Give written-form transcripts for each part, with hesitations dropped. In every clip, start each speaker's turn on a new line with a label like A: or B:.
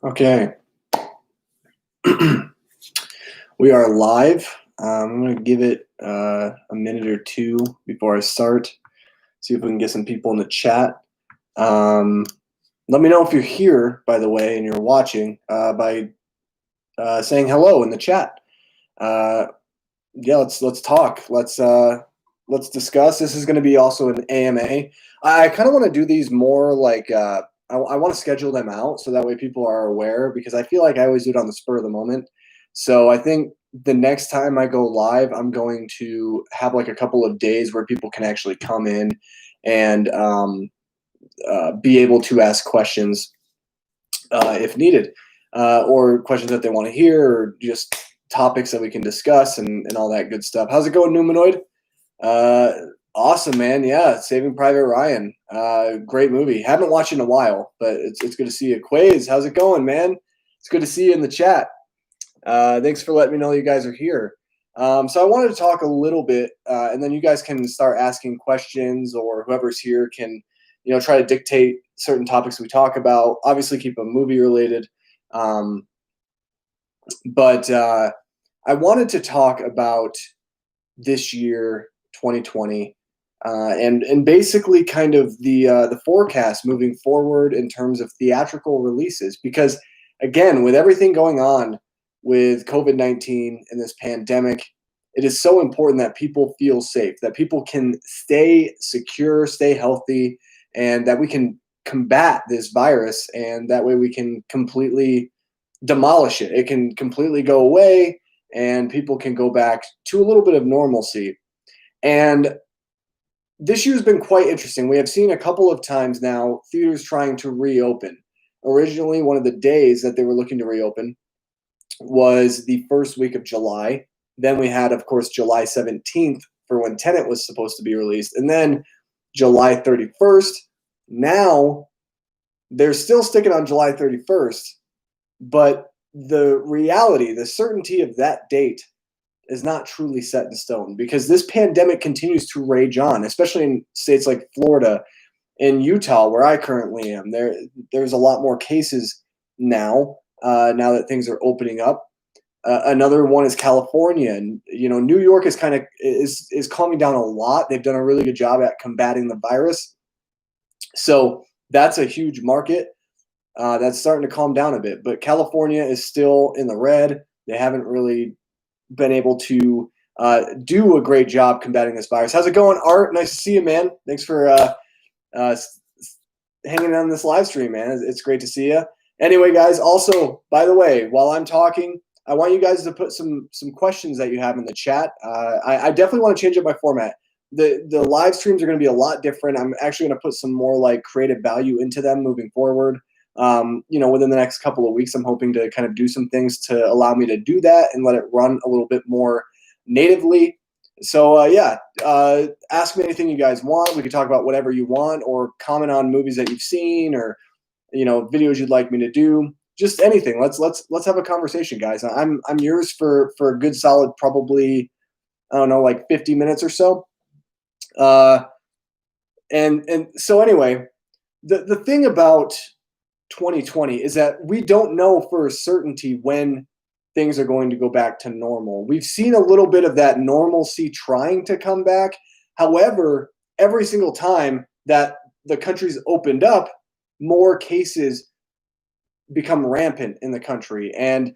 A: Okay. We are live. I'm going to give it a minute or two before I start. See if we can get some people in the chat. Um, Let me know if you're here, by the way, and you're watching by saying hello in the chat. Uh, yeah, let's talk. Let's discuss. This is going to be also an AMA. I kind of want to do these more like I want to schedule them out so that way people are aware because I feel like I always do it on the spur of the moment. So I think the next time I go live, I'm going to have like a couple of days where people can actually come in and be able to ask questions if needed, or questions that they want to hear, or just topics that we can discuss and all that good stuff. How's it going, Numanoid? Uh, awesome, man. Yeah, Saving Private Ryan. Great movie. Haven't watched it in a while, but it's good to see you. Quays, how's it going, man? It's good to see you in the chat. Thanks for letting me know you guys are here. So I wanted to talk a little bit, and then you guys can start asking questions, or whoever's here can, try to dictate certain topics we talk about. Obviously, keep them movie related. Um, but I wanted to talk about this year, 2020, and basically kind of the forecast moving forward in terms of theatrical releases. Because again, with everything going on with COVID-19 and this pandemic, it is so important that people feel safe, that people can stay secure, stay healthy, and that we can combat this virus, and that way we can completely demolish it. It can completely go away and people can go back to a little bit of normalcy. And this year's been quite interesting. We have seen a couple of times now theaters trying to reopen. Originally, one of the days that they were looking to reopen was the first week of July. Then we had, of course, July 17th for when Tenet was supposed to be released. And then July 31st. Now they're still sticking on July 31st, but the reality, the certainty of that date is not truly set in stone because this pandemic continues to rage on, especially in states like Florida and Utah, where I currently am. There's a lot more cases now. Now that things are opening up, another one is California, and New York is kind of is calming down a lot. They've done a really good job at combating the virus, so that's a huge market. That's starting to calm down a bit, but California is still in the red. They haven't really been able to do a great job combating this virus. How's it going, Art? Nice to see you, man. Thanks for hanging on this live stream, man. It's great to see you. Anyway, guys, also, by the way, while I'm talking, I want you guys to put some questions that you have in the chat. I definitely want to change up my format. The live streams are going to be a lot different. I'm actually going to put some more like creative value into them moving forward. Within the next couple of weeks, I'm hoping to kind of do some things to allow me to do that and let it run a little bit more natively. So ask me anything you guys want. We could talk about whatever you want, or comment on movies that you've seen, or videos you'd like me to do. Just anything. Let's have a conversation, guys. I'm yours for a good solid, probably, I don't know, like 50 minutes or so. And so anyway, the thing about 2020 is that we don't know for certainty when things are going to go back to normal. We've seen a little bit of that normalcy trying to come back. However, every single time that the country's opened up, more cases become rampant in the country. And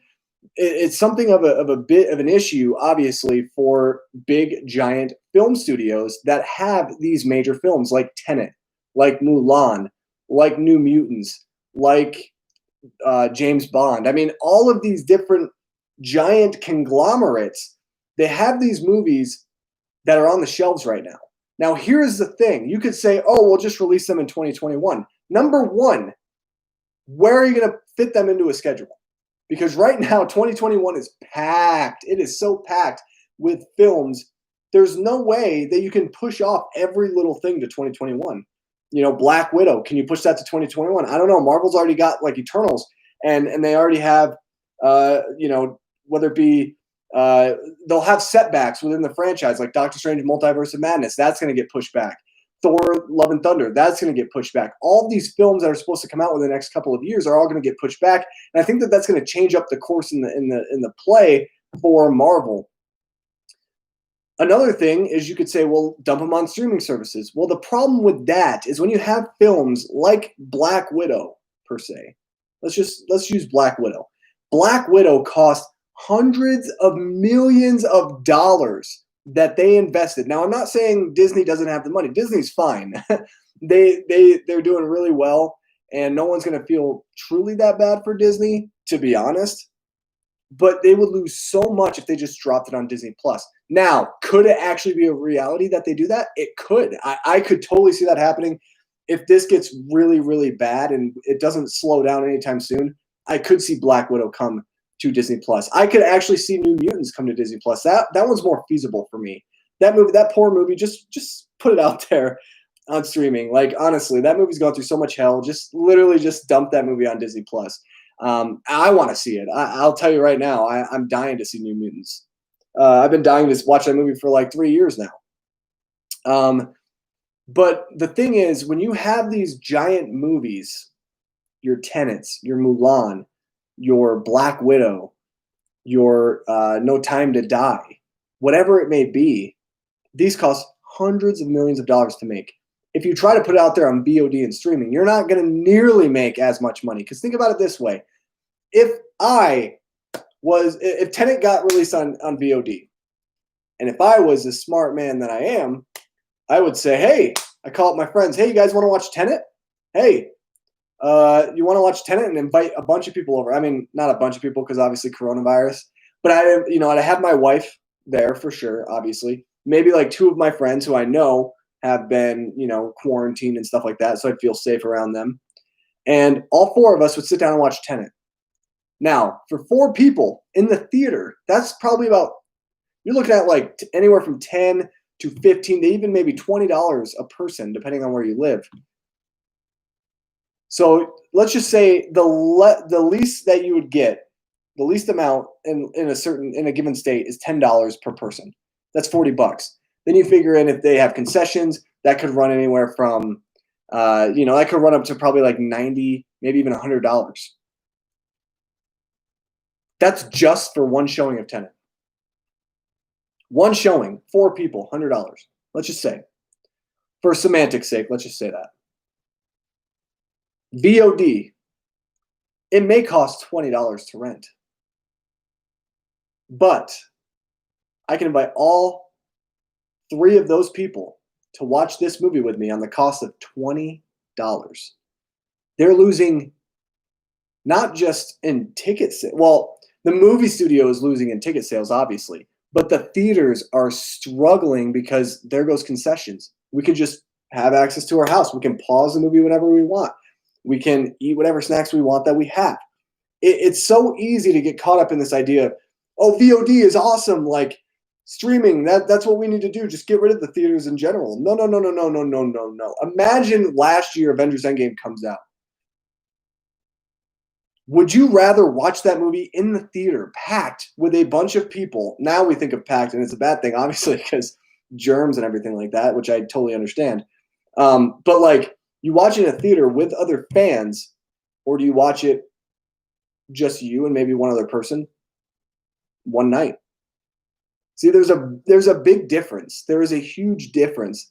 A: it's something of a bit of an issue, obviously, for big, giant film studios that have these major films like Tenet, like Mulan, like New Mutants, like James Bond. I mean, all of these different giant conglomerates, they have these movies that are on the shelves right now. Now, here's the thing. You could say, oh, we'll just release them in 2021. Number one, where are you going to fit them into a schedule? Because right now, 2021 is packed. It is so packed with films. There's no way that you can push off every little thing to 2021. Black Widow, can you push that to 2021? I don't know. Marvel's already got like Eternals, and they already have, whether it be, they'll have setbacks within the franchise, like Doctor Strange Multiverse of Madness. That's going to get pushed back. Thor: Love and Thunder, that's going to get pushed back. All these films that are supposed to come out within the next couple of years are all going to get pushed back, and I think that that's going to change up the course in the play for Marvel. Another thing is you could say, well, dump them on streaming services. Well, the problem with that is when you have films like Black Widow, per se. Let's use Black Widow. Black Widow cost hundreds of millions of dollars that they invested. Now, I'm not saying Disney doesn't have the money. Disney's fine. They're doing really well, and no one's going to feel truly that bad for Disney, to be honest. But they would lose so much if they just dropped it on Disney Plus. Now, could it actually be a reality that they do that? It could. I could totally see that happening. If this gets really, really bad and it doesn't slow down anytime soon, I could see Black Widow come to Disney Plus. I could actually see New Mutants come to Disney Plus. That one's more feasible for me. That movie, that poor movie, just put it out there on streaming. Like, honestly, that movie's going through so much hell. Just literally just dump that movie on Disney Plus. I want to see it. I'll tell you right now, I'm dying to see New Mutants. I've been dying to watch that movie for like 3 years now. But the thing is, when you have these giant movies, your Tenets, your Mulan, your Black Widow, your No Time to Die, whatever it may be, these cost hundreds of millions of dollars to make. If you try to put it out there on VOD and streaming, you're not going to nearly make as much money. Because think about it this way. If Tenet got released on VOD, and if I was the smart man that I am, I would say, hey, I call up my friends, hey, you guys want to watch Tenet? Hey, you want to watch Tenet, and invite a bunch of people over. I mean, not a bunch of people because obviously coronavirus, but I'd have my wife there for sure, obviously. Maybe like 2 of my friends who I know have been, quarantined and stuff like that, so I'd feel safe around them. And all 4 of us would sit down and watch Tenet. Now, for 4 people in the theater, that's probably you're looking at like anywhere from 10 to 15 to even maybe $20 a person, depending on where you live. So let's just say the least that you would get, the least amount in a given state is $10 per person. That's $40. Then you figure in if they have concessions, that could run anywhere from, that could run up to probably like $90, maybe even $100. That's just for one showing of Tenet. One showing, 4 people, $100. Let's just say. For semantics' sake, let's just say that. VOD, it may cost $20 to rent. But I can invite all 3 of those people to watch this movie with me on the cost of $20. They're losing not just in ticket sales. Well, the movie studio is losing in ticket sales, obviously. But the theaters are struggling because there goes concessions. We can just have access to our house. We can pause the movie whenever we want. We can eat whatever snacks we want that we have. It's so easy to get caught up in this idea of, oh, VOD is awesome. Like streaming, that's what we need to do. Just get rid of the theaters in general. No. Imagine last year Avengers Endgame comes out. Would you rather watch that movie in the theater, packed with a bunch of people? Now we think of packed, and it's a bad thing, obviously, because germs and everything like that, which I totally understand. But like, you watch it in a theater with other fans, or do you watch it just you and maybe one other person one night? See, there's a big difference. There is a huge difference,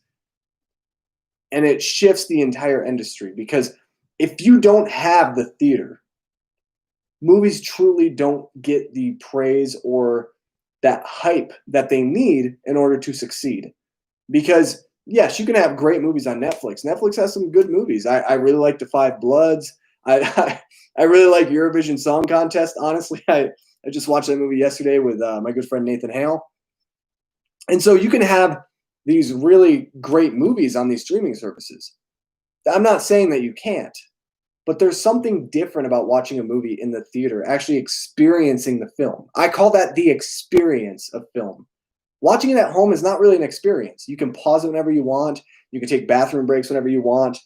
A: and it shifts the entire industry, because if you don't have the theater, movies truly don't get the praise or that hype that they need in order to succeed. Because yes, you can have great movies on Netflix. Netflix has some good movies. I really like The Five Bloods. I really like Eurovision Song Contest. Honestly, I just watched that movie yesterday with my good friend Nathan Hale. And so you can have these really great movies on these streaming services. I'm not saying that you can't. But there's something different about watching a movie in the theater, actually experiencing the film. I call that the experience of film. Watching it at home is not really an experience. You can pause it whenever you want. You can take bathroom breaks whenever you want.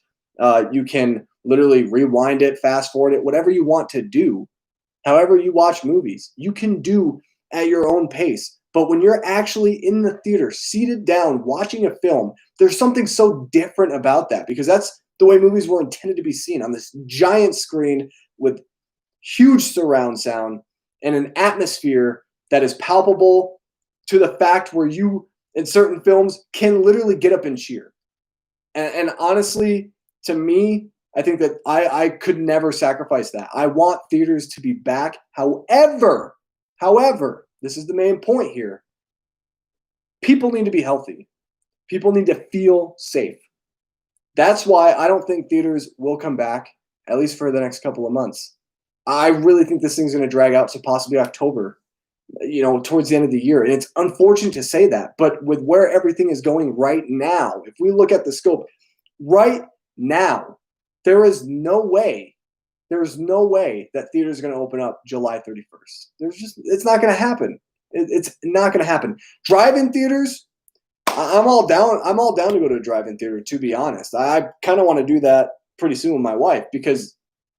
A: You can literally rewind it, fast forward it, whatever you want to do. However you watch movies, you can do at your own pace. But when you're actually in the theater, seated down, watching a film, there's something so different about that because that's the way movies were intended to be seen on this giant screen with huge surround sound and an atmosphere that is palpable to the fact where you, in certain films, can literally get up and cheer. And honestly, to me, I think that I could never sacrifice that. I want theaters to be back. However, this is the main point here. People need to be healthy. People need to feel safe. That's why I don't think theaters will come back, at least for the next couple of months. I really think this thing's going to drag out to possibly October, towards the end of the year. And it's unfortunate to say that, but with where everything is going right now, if we look at the scope right now, there's no way that theaters are going to open up July 31st. It's not going to happen. It's not going to happen. Drive-in theaters, I'm all down to go to a drive-in theater, to be honest. I kind of want to do that pretty soon with my wife because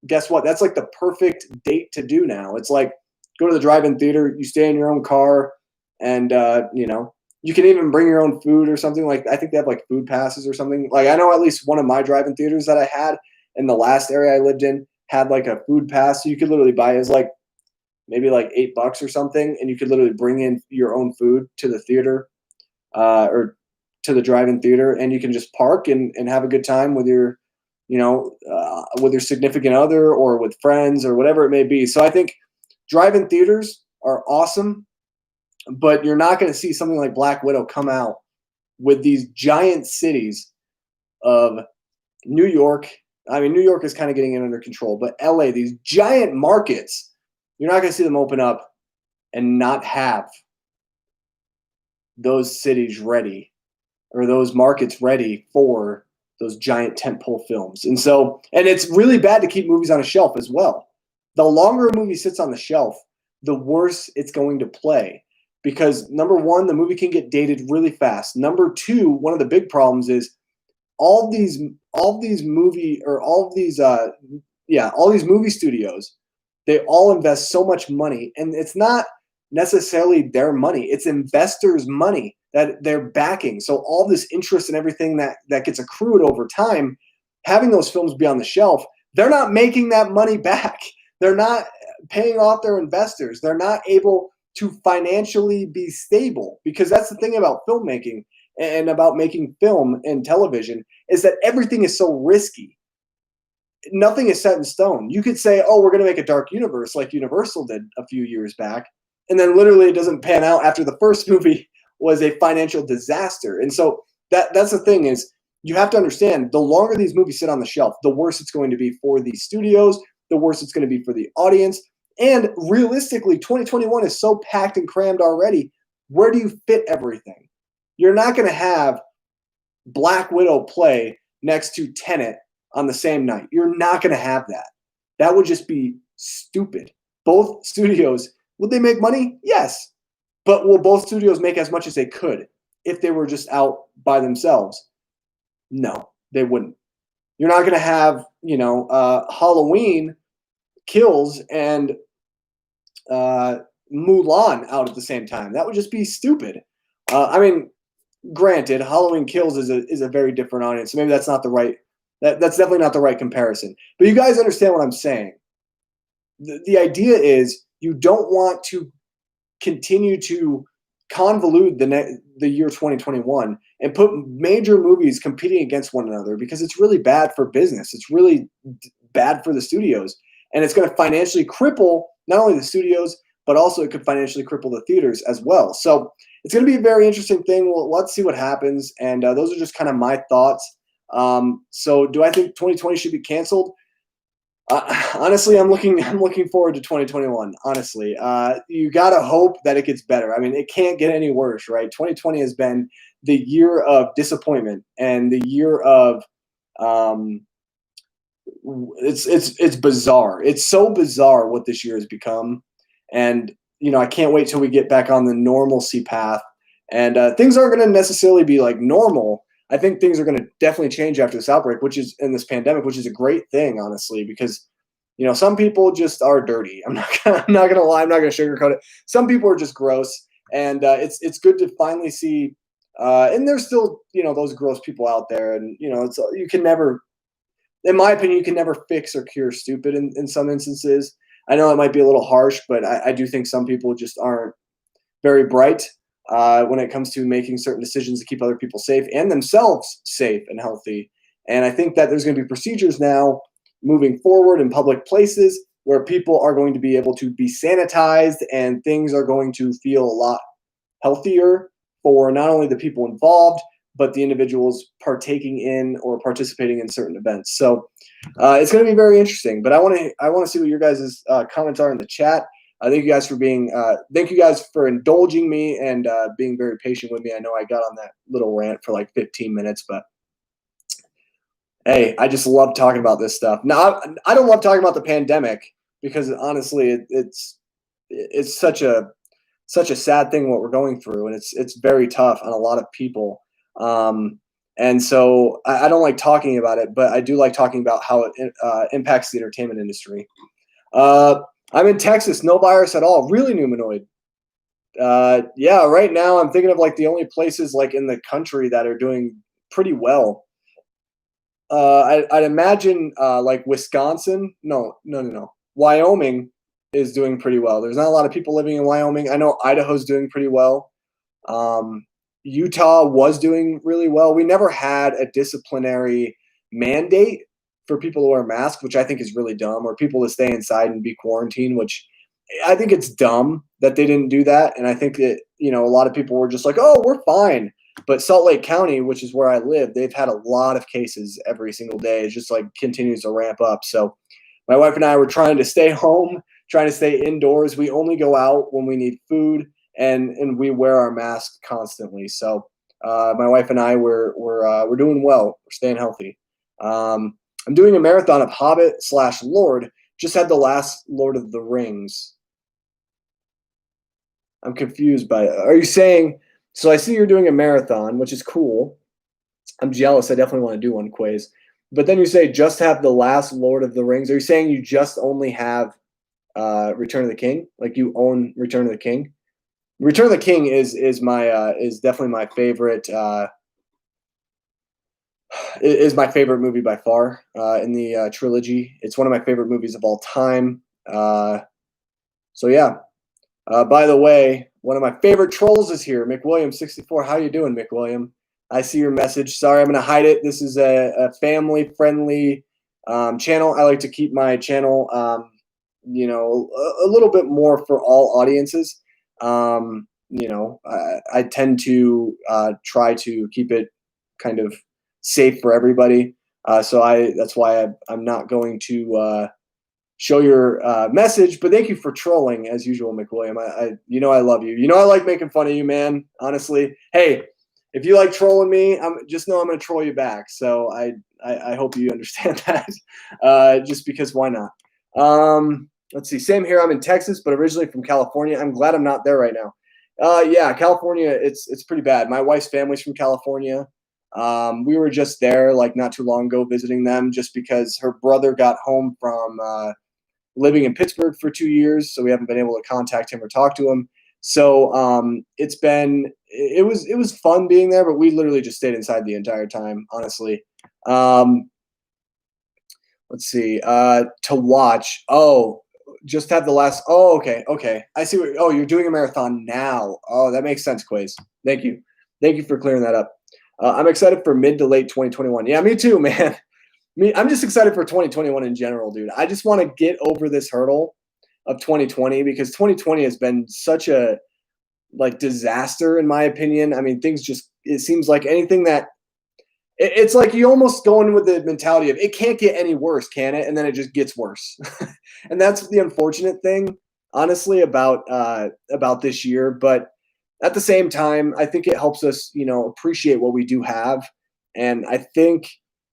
A: guess what? That's like the perfect date to do now. It's like go to the drive-in theater, you stay in your own car, and you can even bring your own food or something. Like I think they have like food passes or something. Like I know at least one of my drive-in theaters that I had in the last area I lived in had like a food pass. So you could literally buy it as like maybe like $8 or something, and you could literally bring in your own food to the theater or to the drive-in theater, and you can just park and have a good time with your with your significant other or with friends or whatever it may be. So I think drive-in theaters are awesome, but you're not going to see something like Black Widow come out with these giant cities of New York. I mean, New York is kind of getting it under control, but LA, these giant markets, you're not going to see them open up and not have those cities ready or those markets ready for those giant tentpole films. And it's really bad to keep movies on a shelf as well. The longer a movie sits on the shelf, the worse it's going to play. Because number one, the movie can get dated really fast. Number two, one of the big problems is all these movie studios, they all invest so much money, and it's not necessarily their money. It's investors' money that they're backing. So all this interest and everything that gets accrued over time, having those films be on the shelf, they're not making that money back. They're not paying off their investors. They're not able to financially be stable, because that's the thing about filmmaking and about making film and television is that everything is so risky. Nothing is set in stone. You could say, oh, we're going to make a dark universe like Universal did a few years back, and then literally it doesn't pan out after the first movie was a financial disaster. And so that's the thing is you have to understand, the longer these movies sit on the shelf, the worse it's going to be for these studios, the worse it's going to be for the audience. And realistically, 2021 is so packed and crammed already. Where do you fit everything? You're not going to have Black Widow play next to Tenet on the same night. You're not going to have that. That would just be stupid. Both studios, would they make money? Yes. But will both studios make as much as they could if they were just out by themselves? No, they wouldn't. You're not going to have, Halloween Kills and Mulan out at the same time. That would just be stupid. Granted, Halloween Kills is a very different audience. So maybe that's not the right. That's definitely not the right comparison. But you guys understand what I'm saying. The idea is you don't want to continue to convolute the year 2021 and put major movies competing against one another, because it's really bad for business. It's really bad for the studios, and it's going to financially cripple not only the studios, but also it could financially cripple the theaters as well. So it's going to be a very interesting thing. Well, let's see what happens. And those are just kind of my thoughts. So do I think 2020 should be canceled? Honestly, I'm looking forward to 2021. Honestly, you gotta hope that it gets better. I mean, it can't get any worse, right? 2020 has been the year of disappointment and the year of it's bizarre. It's so bizarre what this year has become, and I can't wait till we get back on the normalcy path. And things aren't going to necessarily be like normal. I think things are going to definitely change after this outbreak, which is in this pandemic, which is a great thing, honestly, because, some people just are dirty. I'm not going to lie. I'm not going to sugarcoat it. Some people are just gross, And it's good to finally see. And there's still those gross people out there, and it's you can never, in my opinion, you can never fix or cure stupid in some instances. I know it might be a little harsh, but I do think some people just aren't very bright when it comes to making certain decisions to keep other people safe and themselves safe and healthy. And I think that there's going to be procedures now moving forward in public places where people are going to be able to be sanitized and things are going to feel a lot healthier for not only the people involved, but the individuals partaking in or participating in certain events. So it's going to be very interesting. But I want to see what your guys' comments are in the chat. Thank you guys for thank you guys for indulging me and being very patient with me. I know I got on that little rant for like 15 minutes, but hey, I just love talking about this stuff. Now, I don't love talking about the pandemic because honestly, it's such a sad thing what we're going through, and it's very tough on a lot of people. And so I don't like talking about it, but I do like talking about how it impacts the entertainment industry. I'm in Texas, no virus at all. Really, Numanoid. Yeah, right now I'm thinking of like the only places like in the country that are doing pretty well. I'd imagine like Wisconsin. No. Wyoming is doing pretty well. There's not a lot of people living in Wyoming. I know Idaho's doing pretty well. Utah was doing really well. We never had a disciplinary mandate for people to wear masks, which I think is really dumb, or people to stay inside and be quarantined, which I think it's dumb that they didn't do that. And I think that, a lot of people were just like, oh, we're fine. But Salt Lake County, which is where I live, they've had a lot of cases every single day. It just like continues to ramp up. So my wife and I were trying to stay home, trying to stay indoors. We only go out when we need food, and we wear our mask constantly. So my wife and I we're doing well. We're staying healthy. I'm doing a marathon of Hobbit/Lord. Just had the last Lord of the Rings. I'm confused by it. Are you saying? So I see you're doing a marathon, which is cool. I'm jealous. I definitely want to do one, Quays. But then you say just have the last Lord of the Rings. Are you saying you just only have Return of the King? Like you own Return of the King? Return of the King is definitely my favorite. Is my favorite movie by far in the trilogy. It's one of my favorite movies of all time. So yeah. By the way, one of my favorite trolls is here, McWilliam64. How you doing, McWilliam? I see your message. Sorry, I'm going to hide it. This is a family-friendly channel. I like to keep my channel, a little bit more for all audiences. I tend to try to keep it kind of safe for everybody. So that's why I'm not going to show your message, but thank you for trolling as usual, McWilliam. I love you. I like making fun of you, man. Honestly, hey, if you like trolling me, just know I'm going to troll you back. So I hope you understand that. Just because, why not? Let's see. Same here. I'm in Texas, but originally from California. I'm glad I'm not there right now. Yeah, California. It's pretty bad. My wife's family's from California. We were just there like not too long ago visiting them, just because her brother got home from living in Pittsburgh for 2 years, so we haven't been able to contact him or talk to him. So it was fun being there, but we literally just stayed inside the entire time, honestly. Let's see. To watch. Oh, just have the last. Oh, okay. I see. You're doing a marathon now. Oh, that makes sense, Quays. Thank you for clearing that up. I'm excited for mid to late 2021. Yeah, me too, man. I'm just excited for 2021 in general, dude. I just want to get over this hurdle of 2020 because 2020 has been such a disaster in my opinion. I mean, it seems like anything that it's like you almost go in with the mentality of it can't get any worse, can it? And then it just gets worse. And that's the unfortunate thing, honestly, about this year. But at the same time, I think it helps us, appreciate what we do have. And I think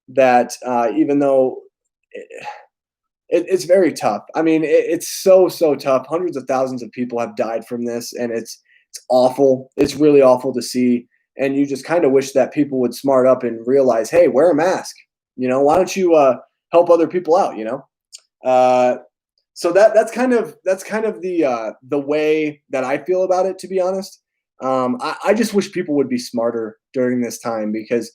A: that even though it's very tough. I mean, it's so tough. Hundreds of thousands of people have died from this, and it's awful. It's really awful to see. And you just kind of wish that people would smart up and realize, hey, wear a mask. Why don't you help other people out? So that's kind of the way that I feel about it, to be honest. I just wish people would be smarter during this time because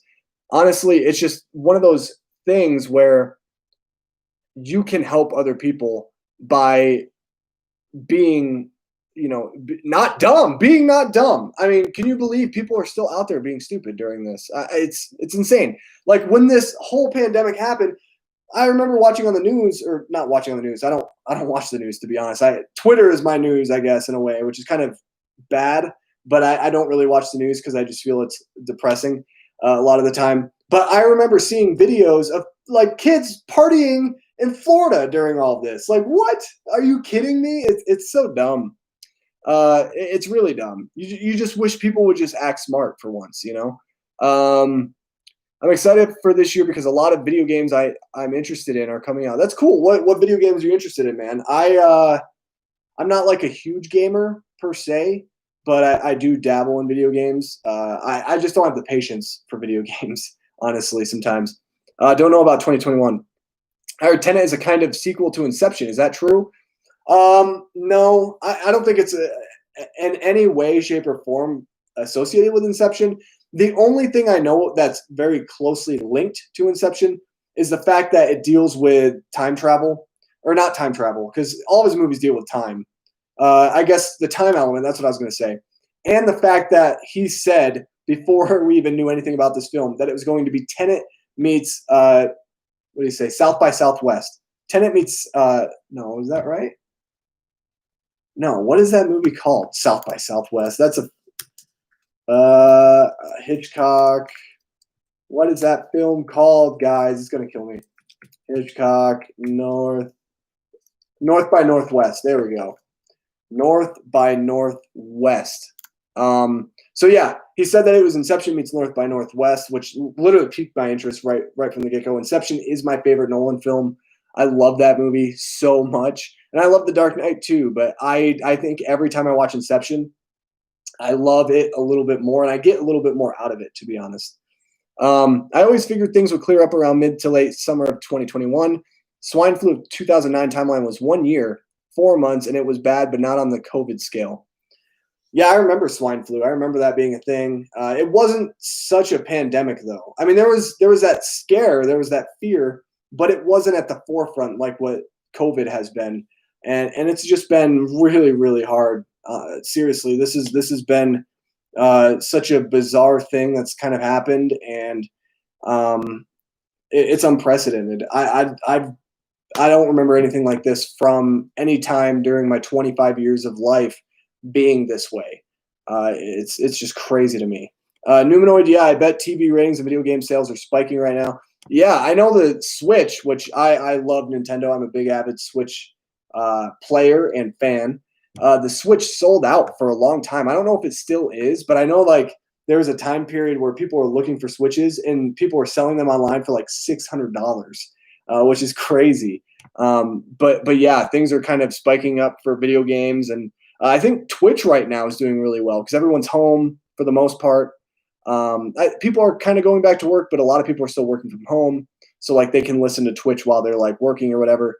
A: honestly, it's just one of those things where you can help other people by being, not dumb, being not dumb. I mean, can you believe people are still out there being stupid during this? It's insane. Like when this whole pandemic happened, I remember watching on the news, or not watching on the news. I don't watch the news, to be honest. Twitter is my news, I guess, in a way, which is kind of bad. But I don't really watch the news because I just feel it's depressing a lot of the time. But I remember seeing videos of like kids partying in Florida during all of this. Like, what? Are you kidding me? It's so dumb. It's really dumb. You just wish people would just act smart for once, you know. I'm excited for this year because a lot of video games I'm interested in are coming out. That's cool. What video games are you interested in, man? I'm not like a huge gamer per se, but I do dabble in video games. I just don't have the patience for video games, honestly. Sometimes don't know about 2021. I heard Tenet is a kind of sequel to Inception. Is that true? No, I don't think it's in any way, shape, or form associated with Inception. The only thing I know that's very closely linked to Inception is the fact that it deals with time travel, or not time travel, because all of his movies deal with time. I guess the time element, that's what I was going to say. And the fact that he said before we even knew anything about this film that it was going to be Tenet meets, what do you say, South by Southwest. Tenet meets, no, is that right? No, what is that movie called? South by Southwest. That's a Hitchcock. What is that film called, guys? It's gonna kill me. Hitchcock North by Northwest. There we go. North by Northwest. So yeah, he said that it was Inception meets North by Northwest, which literally piqued my interest right from the get go. Inception is my favorite Nolan film. I love that movie so much, and I love The Dark Knight too. But I think every time I watch Inception, I love it a little bit more, and I get a little bit more out of it, to be honest. I always figured things would clear up around mid to late summer of 2021. Swine flu of 2009 timeline was 1 year, 4 months, and it was bad, but not on the COVID scale. Yeah, I remember swine flu. I remember that being a thing. It wasn't such a pandemic, though. I mean, there was that scare, there was that fear, but it wasn't at the forefront like what COVID has been, and it's just been really really hard. Seriously, this has been such a bizarre thing that's kind of happened, and it's unprecedented. I don't remember anything like this from any time during my 25 years of life being this way. It's just crazy to me. Numenoid, yeah, I bet TV ratings and video game sales are spiking right now. Yeah, I know the Switch, which I love Nintendo. I'm a big avid Switch player and fan. The Switch sold out for a long time. I don't know if it still is, but I know like there was a time period where people were looking for Switches and people were selling them online for like $600, which is crazy. But yeah, things are kind of spiking up for video games, and I think Twitch right now is doing really well because everyone's home for the most part. People are kind of going back to work, but a lot of people are still working from home, so like they can listen to Twitch while they're like working or whatever.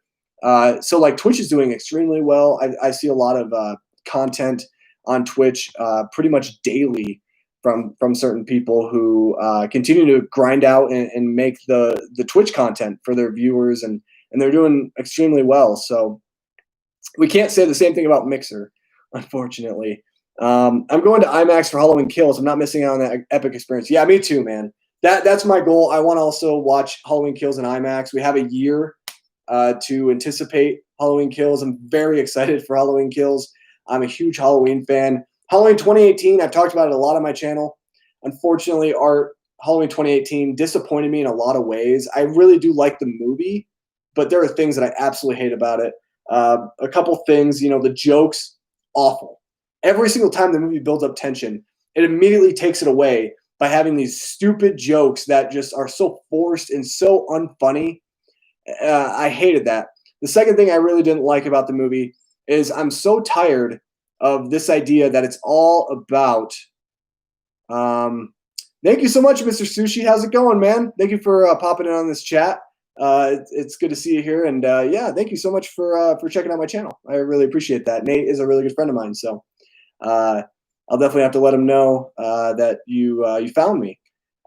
A: So like Twitch is doing extremely well. I see a lot of content on Twitch pretty much daily from certain people who continue to grind out and make the Twitch content for their viewers, and they're doing extremely well. So we can't say the same thing about Mixer, unfortunately. I'm going to IMAX for Halloween Kills. I'm not missing out on that epic experience. Yeah, me too, man. That's my goal. I want to also watch Halloween Kills in IMAX. We have a year to anticipate Halloween Kills. I'm very excited for Halloween Kills. I'm a huge Halloween fan. Halloween 2018, I've talked about it a lot on my channel. Unfortunately, our Halloween 2018 disappointed me in a lot of ways. I really do like the movie, but there are things that I absolutely hate about it. A couple things, the jokes, awful. Every single time the movie builds up tension, it immediately takes it away by having these stupid jokes that just are so forced and so unfunny. I hated that. The second thing I really didn't like about the movie is I'm so tired of this idea that it's all about. Thank you so much, Mr. Sushi. How's it going, man? Thank you for popping in on this chat. It's good to see you here, and yeah, thank you so much for checking out my channel. I really appreciate that. Nate is a really good friend of mine, so I'll definitely have to let him know that you found me.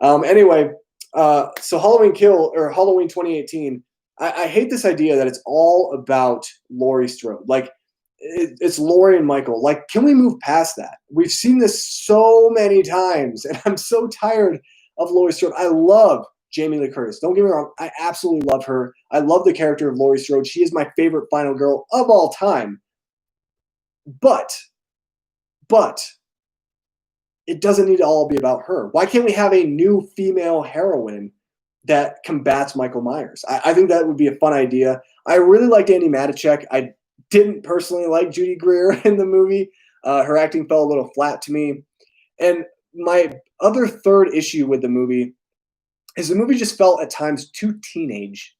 A: Anyway, so Halloween Kill or Halloween 2018. I hate this idea that it's all about Laurie Strode. Like it's Laurie and Michael. Like, can we move past that? We've seen this so many times, and I'm so tired of Laurie Strode. I love Jamie Lee Curtis. Don't get me wrong. I absolutely love her. I love the character of Laurie Strode. She is my favorite final girl of all time. But it doesn't need to all be about her. Why can't we have a new female heroine that combats Michael Myers? I think that would be a fun idea. I really liked Andi Matichak. I didn't personally like Judy Greer in the movie. Her acting fell a little flat to me. And my other third issue with the movie is the movie just felt at times too teenage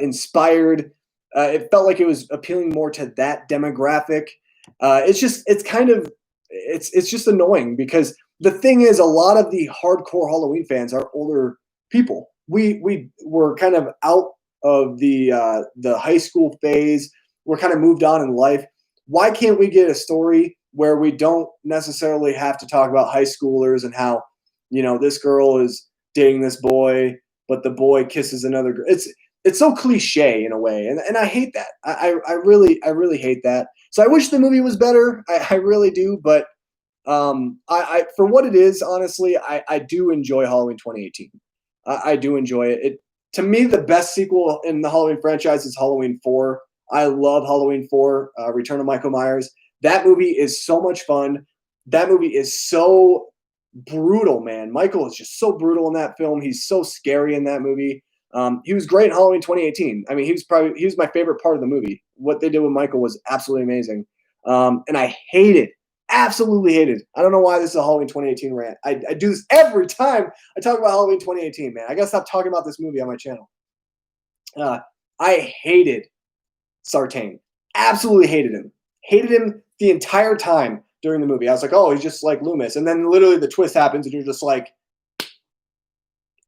A: inspired. It felt like it was appealing more to that demographic. It's just annoying because the thing is, a lot of the hardcore Halloween fans are older people. We were kind of out of the high school phase. We're kind of moved on in life. Why can't we get a story where we don't necessarily have to talk about high schoolers and how, this girl is dating this boy, but the boy kisses another girl? It's so cliche in a way, and I hate that. I really hate that. So I wish the movie was better. I really do, but I for what it is, honestly, I do enjoy Halloween 2018. I do enjoy it. To me, the best sequel in the Halloween franchise is Halloween 4. I love Halloween 4, Return of Michael Myers. That movie is so much fun. That movie is so brutal, man. Michael is just so brutal in that film. He's so scary in that movie. He was great in Halloween 2018. I mean, he was my favorite part of the movie. What they did with Michael was absolutely amazing. And I absolutely hated. I don't know why this is a Halloween 2018 rant. I do this every time I talk about Halloween 2018, man. I gotta stop talking about this movie on my channel. I hated Sartain. Absolutely hated him. Hated him the entire time during the movie. I was like, oh, he's just like Loomis. And then literally the twist happens and you're just like,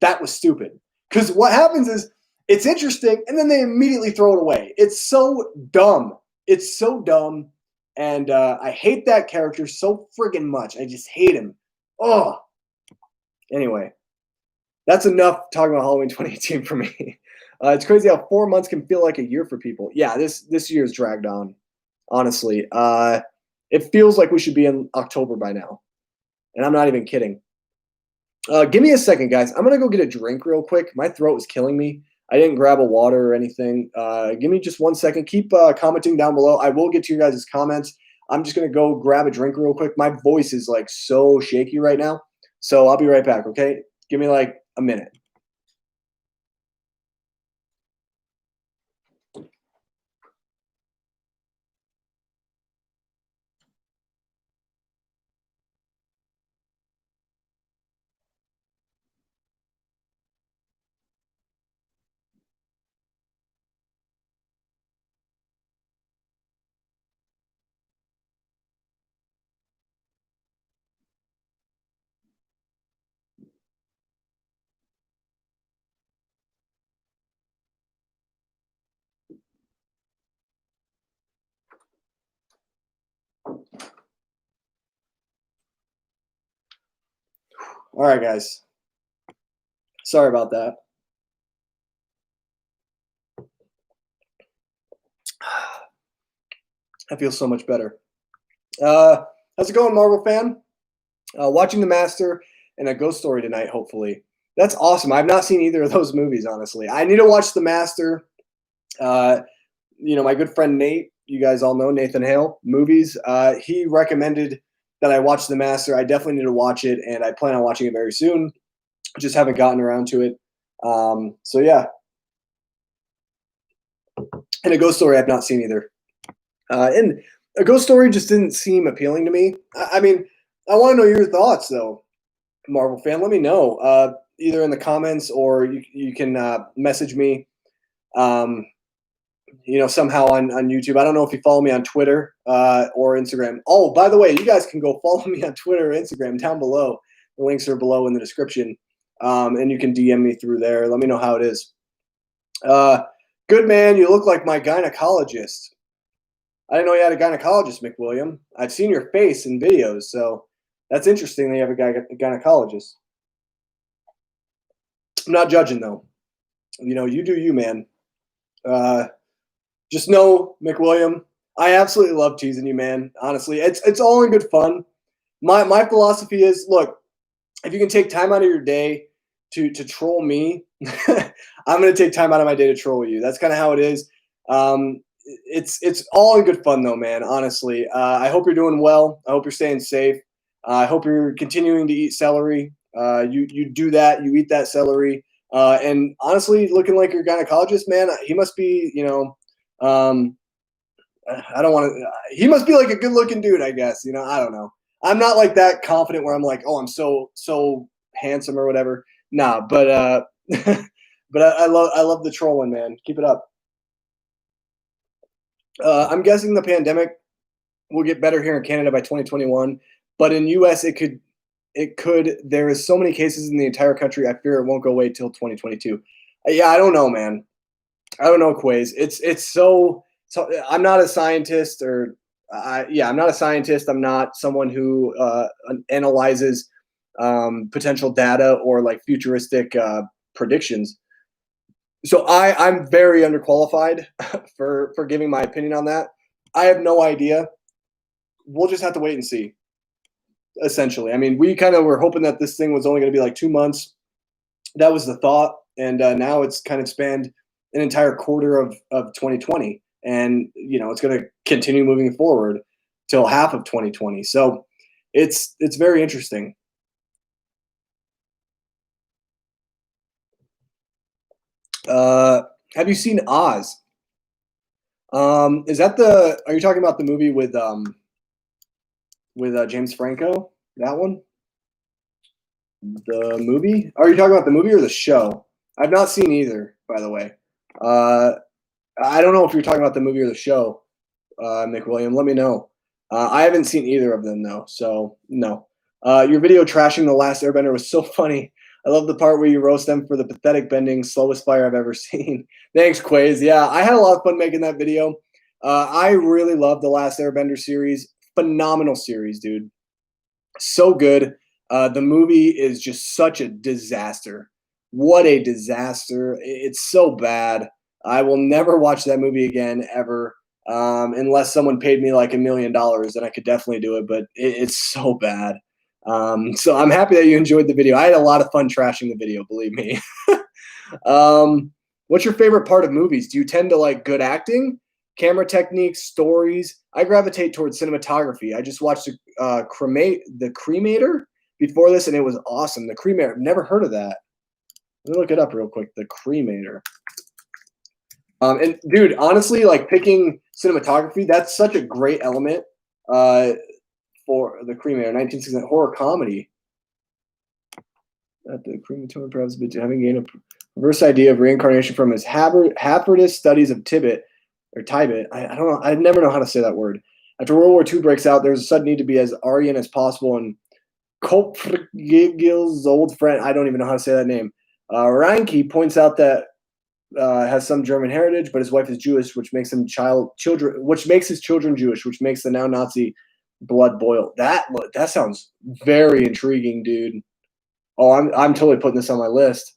A: that was stupid. Because what happens is it's interesting and then they immediately throw it away. It's so dumb. It's so dumb. And I hate that character so friggin' much. I just hate him. Oh. Anyway, that's enough talking about Halloween 2018 for me. It's crazy how 4 months can feel like a year for people. Yeah, this year's dragged on, honestly. It feels like we should be in October by now. And I'm not even kidding. Give me a second, guys. I'm going to go get a drink real quick. My throat is killing me. I didn't grab a water or anything. Give me just 1 second. Keep commenting down below. I will get to your guys' comments. I'm just going to go grab a drink real quick. My voice is like so shaky right now. So I'll be right back, okay? Give me like a minute. All right, guys. Sorry about that. I feel so much better. How's it going, Marvel fan? Watching The Master and A Ghost Story tonight, hopefully. That's awesome. I've not seen either of those movies, honestly. I need to watch The Master. My good friend Nate, you guys all know Nathan Hale, movies. He recommended that I watch The Master. I definitely need to watch it, and I plan on watching it very soon. Just haven't gotten around to it. So yeah. And A Ghost Story I've not seen either. And A Ghost Story just didn't seem appealing to me. I mean, I want to know your thoughts, though, Marvel fan. Let me know, either in the comments or you can message me, somehow on YouTube. I don't know if you follow me on Twitter or Instagram. Oh, by the way, you guys can go follow me on Twitter or Instagram down below. The links are below in the description, and you can DM me through there. Let me know how it is. Good man, you look like my gynecologist. I didn't know you had a gynecologist, McWilliam. I've seen your face in videos, so that's interesting that you have a gynecologist. I'm not judging though. You know, you do you, man. Uh, just know, McWilliam, I absolutely love teasing you, man. Honestly, it's all in good fun. My philosophy is, look, if you can take time out of your day to troll me, I'm gonna take time out of my day to troll you. That's kind of how it is. It's all in good fun though, man. Honestly, I hope you're doing well. I hope you're staying safe. I hope you're continuing to eat celery. You do that. You eat that celery. And honestly, looking like your gynecologist, man, he must be, um, I don't want to. He must be like a good-looking dude, I guess. I don't know. I'm not like that confident where I'm like, oh, I'm so handsome or whatever. Nah, but but I love the trolling, man. Keep it up. I'm guessing the pandemic will get better here in Canada by 2021, but in US it could. There is so many cases in the entire country. I fear it won't go away till 2022. Yeah, I don't know, man. I don't know, Quays. It's so. I'm not a scientist, or I'm not a scientist. I'm not someone who analyzes potential data or like futuristic predictions. So I'm very underqualified for giving my opinion on that. I have no idea. We'll just have to wait and see. Essentially, I mean, we kind of were hoping that this thing was only going to be like 2 months. That was the thought, and now it's kind of spanned an entire quarter of 2020, and it's going to continue moving forward till half of 2020. So it's very interesting. Have you seen Oz? Is that the? Are you talking about the movie with James Franco? That one? The movie? Are you talking about the movie or the show? I've not seen either, by the way. Uh, I don't know if you're talking about the movie or the show, McWilliam. Let me know. I haven't seen either of them though, so no. Your video trashing the Last Airbender was so funny. I love the part where you roast them for the pathetic bending, slowest fire I've ever seen. Thanks, Quays. Yeah, I had a lot of fun making that video. I really love the Last Airbender series. Phenomenal series, dude. So good. The movie is just such a disaster. What a disaster. It's so bad. I will never watch that movie again, ever. Unless someone paid me like $1 million, then I could definitely do it, but it's so bad. So I'm happy that you enjoyed the video. I had a lot of fun trashing the video, believe me. What's your favorite part of movies? Do you tend to like good acting, camera techniques, stories? I gravitate towards cinematography. I just watched the Cremator before this, and it was awesome. The Cremator, never heard of that. Let me look it up real quick. The Cremator. And dude, honestly, like picking cinematography, that's such a great element for the Cremator, 1960 horror comedy. At the crematorium, perhaps having gained a reverse idea of reincarnation from his Haffordist studies of Tibet or Tibet. I don't know. I never know how to say that word. After World War II breaks out, there's a sudden need to be as Aryan as possible. And Kopfgil's old friend, I don't even know how to say that name. Reinke points out that has some German heritage, but his wife is Jewish, which makes his children Jewish, which makes the now Nazi blood boil. That sounds very intriguing, dude. Oh, I'm totally putting this on my list.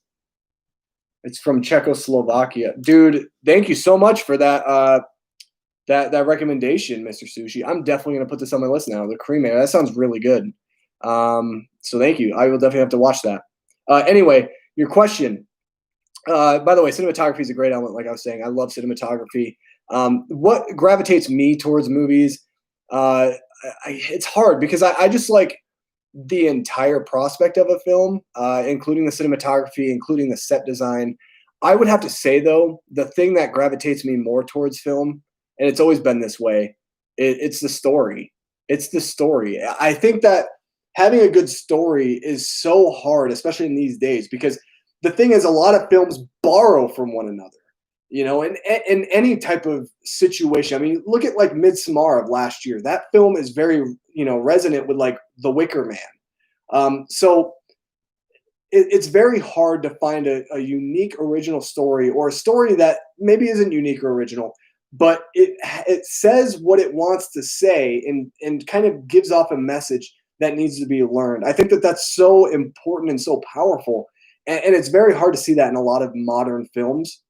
A: It's from Czechoslovakia, dude. Thank you so much for that that recommendation, Mr. Sushi. I'm definitely gonna put this on my list now. The Cremator. That sounds really good. So thank you. I will definitely have to watch that. Anyway, your question. By the way, cinematography is a great element. Like I was saying, I love cinematography. What gravitates me towards movies? It's hard because I just like the entire prospect of a film, including the cinematography, including the set design. I would have to say, though, the thing that gravitates me more towards film, and it's always been this way, it's the story. It's the story. I think that having a good story is so hard, especially in these days, because the thing is, a lot of films borrow from one another, in any type of situation. I mean, look at like Midsommar of last year. That film is very, resonant with like The Wicker Man. So it's very hard to find a unique original story, or a story that maybe isn't unique or original, but it says what it wants to say and kind of gives off a message that needs to be learned. I think that that's so important and so powerful, and it's very hard to see that in a lot of modern films.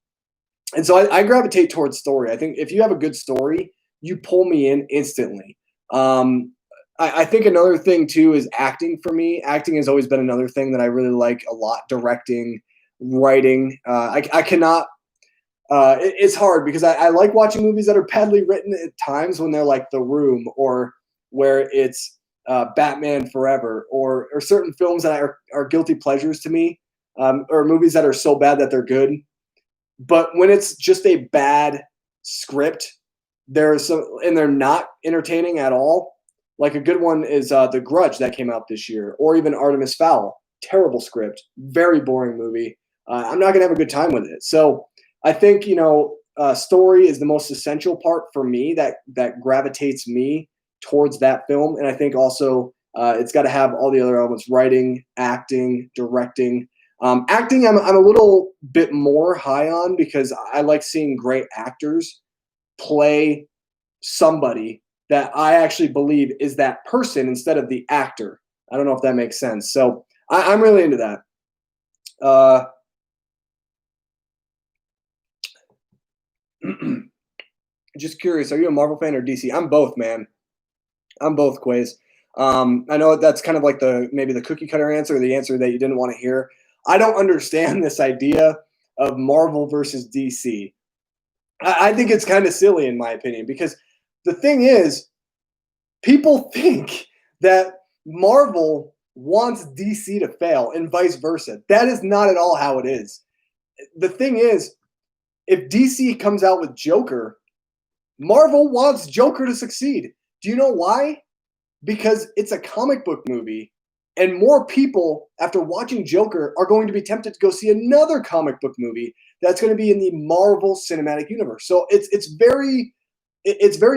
A: And so I gravitate towards story. I think if you have a good story, you pull me in instantly. I think another thing too is acting for me. Acting has always been another thing that I really like a lot. Directing, writing. I cannot. It's hard because I like watching movies that are badly written at times when they're like The Room or where it's Batman Forever or certain films that are guilty pleasures to me, or movies that are so bad that they're good. But when it's just a bad script, there's some, and they're not entertaining at all. Like a good one is The Grudge that came out this year, or even Artemis Fowl. Terrible script, very boring movie. I'm not gonna have a good time with it. So I think story is the most essential part for me that gravitates me towards that film, and I think also it's got to have all the other elements: writing, acting, directing. Acting, I'm a little bit more high on because I like seeing great actors play somebody that I actually believe is that person instead of the actor. I don't know if that makes sense. So I'm really into that. Uh, just curious, are you a Marvel fan or DC? I'm both, man. I'm both, Quays. I know that's kind of like maybe the cookie cutter answer, or the answer that you didn't want to hear. I don't understand this idea of Marvel versus DC. I think it's kind of silly in my opinion because the thing is, people think that Marvel wants DC to fail and vice versa. That is not at all how it is. The thing is, if DC comes out with Joker, Marvel wants Joker to succeed. Do you know why? Because it's a comic book movie, and more people, after watching Joker, are going to be tempted to go see another comic book movie that's going to be in the Marvel Cinematic Universe. So it's very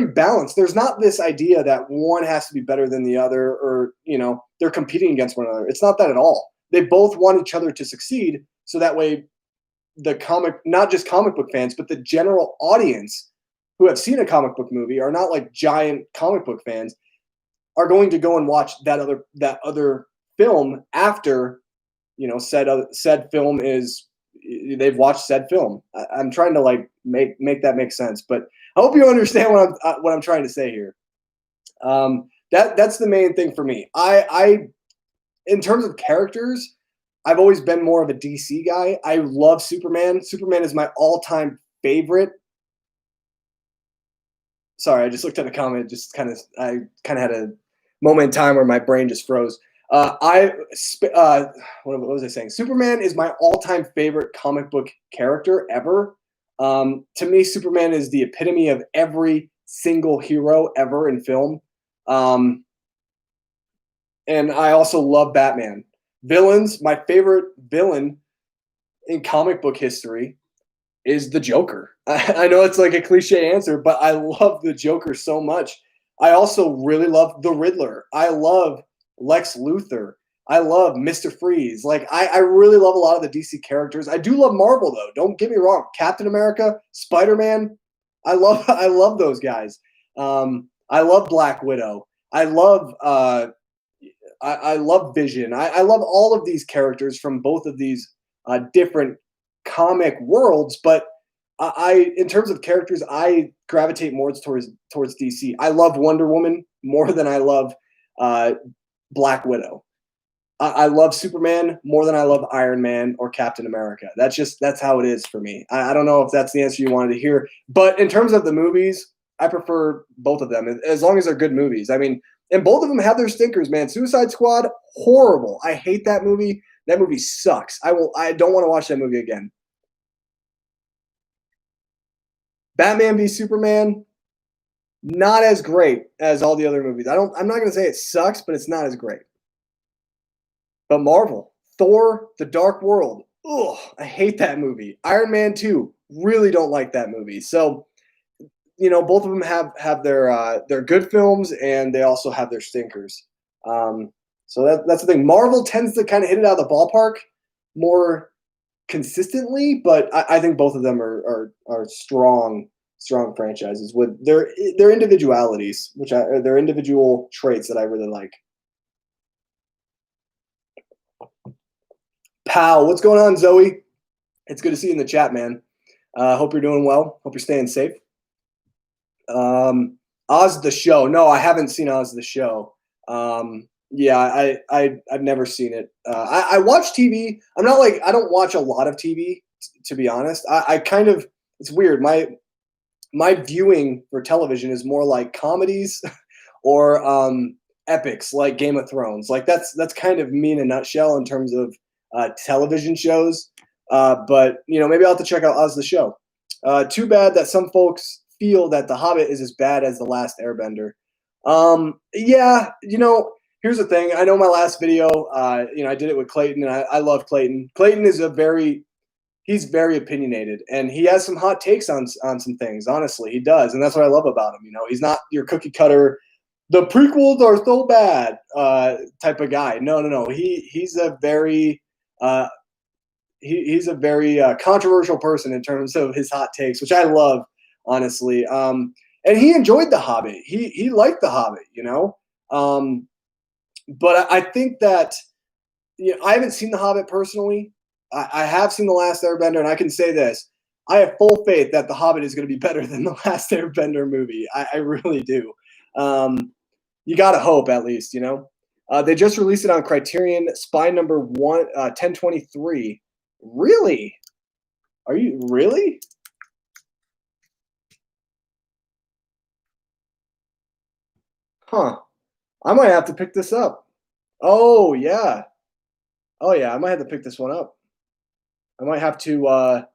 A: balanced. There's not this idea that one has to be better than the other, or they're competing against one another. It's not that at all. They both want each other to succeed, so that way not just comic book fans, but the general audience who have seen a comic book movie are not like giant comic book fans, are going to go and watch that other film after said film is they've watched said film. I'm trying to like make that make sense, but I hope you understand what I'm trying to say here. That's the main thing for me. I in terms of characters, I've always been more of a DC guy. I love Superman. Superman is my all-time favorite. Sorry, I just looked at a comment. I kind of had a moment in time where my brain just froze. What was I saying? Superman is my all-time favorite comic book character ever. To me, Superman is the epitome of every single hero ever in film. And I also love Batman. Villains, my favorite villain in comic book history is the Joker. I know it's like a cliche answer, but I love the Joker so much. I also really love the Riddler. I love Lex Luthor. I love Mr. Freeze. Like I really love a lot of the DC characters. I do love Marvel though. Don't get me wrong. Captain America, Spider-Man. I love those guys. I love Black Widow. I love Vision. I love all of these characters from both of these different comic worlds, but in terms of characters, I gravitate more towards DC. I love Wonder Woman more than I love Black Widow. I love Superman more than I love Iron Man or Captain America. That's how it is for me. I don't know if that's the answer you wanted to hear, but in terms of the movies, I prefer both of them as long as they're good movies. I mean, and both of them have their stinkers, man. Suicide Squad, horrible. I hate that movie. That movie sucks. I don't want to watch that movie again. Batman v Superman, not as great as all the other movies. I'm not going to say it sucks, but it's not as great. But Marvel, Thor, The Dark World, ugh, I hate that movie. Iron Man 2, really don't like that movie. So, both of them have their good films, and they also have their stinkers. So that's the thing. Marvel tends to kind of hit it out of the ballpark more consistently, but I think both of them are strong strong franchises with their individualities, their individual traits that I really like. Pow, what's going on, Zoe? It's good to see you in the chat, man. Hope you're doing well. Hope you're staying safe. Oz the Show. No, I haven't seen Oz the Show. Yeah, I've never seen it. I watch TV. I don't watch a lot of TV, to be honest. I kind of, it's weird. My viewing for television is more like comedies or epics like Game of Thrones. Like that's kind of me in a nutshell in terms of television shows. But maybe I'll have to check out Oz the Show. Too bad that some folks feel that The Hobbit is as bad as The Last Airbender. Yeah, here's the thing. I know my last video, I did it with Clayton, and I love Clayton. Clayton is he's very opinionated, and he has some hot takes on some things. Honestly, he does, and that's what I love about him. He's not your cookie cutter, the prequels are so bad type of guy. No. He's a very he's a very controversial person in terms of his hot takes, which I love, honestly. And he enjoyed The Hobbit. He liked The Hobbit, but I think that I haven't seen The Hobbit personally. I have seen The Last Airbender, and I can say this: I have full faith that The Hobbit is going to be better than The Last Airbender movie. I really do. You gotta hope, at least, They just released it on Criterion. Spy number 1023. Really? Are you really? Huh. I might have to pick this up. Oh yeah. Oh yeah. I might have to pick this one up. I might have to go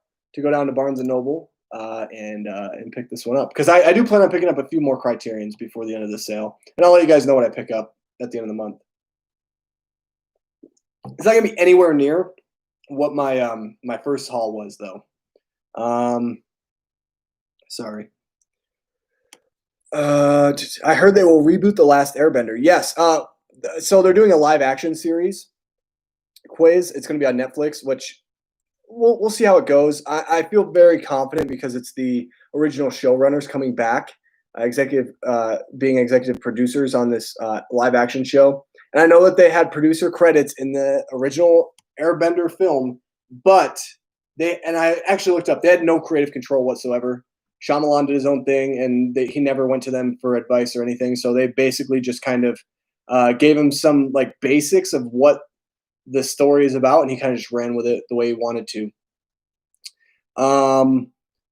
A: down to Barnes and Noble and pick this one up, because I do plan on picking up a few more Criterions before the end of the sale, and I'll let you guys know what I pick up at the end of the month. It's not gonna be anywhere near what my first haul was, though. Sorry. I heard they will reboot The Last Airbender. Yes. So they're doing a live action series, Quiz. It's going to be on Netflix, which we'll see how it goes. I feel very confident because it's the original showrunners coming back, being executive producers on this live action show. And I know that they had producer credits in the original Airbender film, but I actually looked up, they had no creative control whatsoever. Shyamalan did his own thing, and he never went to them for advice or anything. So they basically just kind of gave him some basics of what the story is about, and he kind of just ran with it the way he wanted to.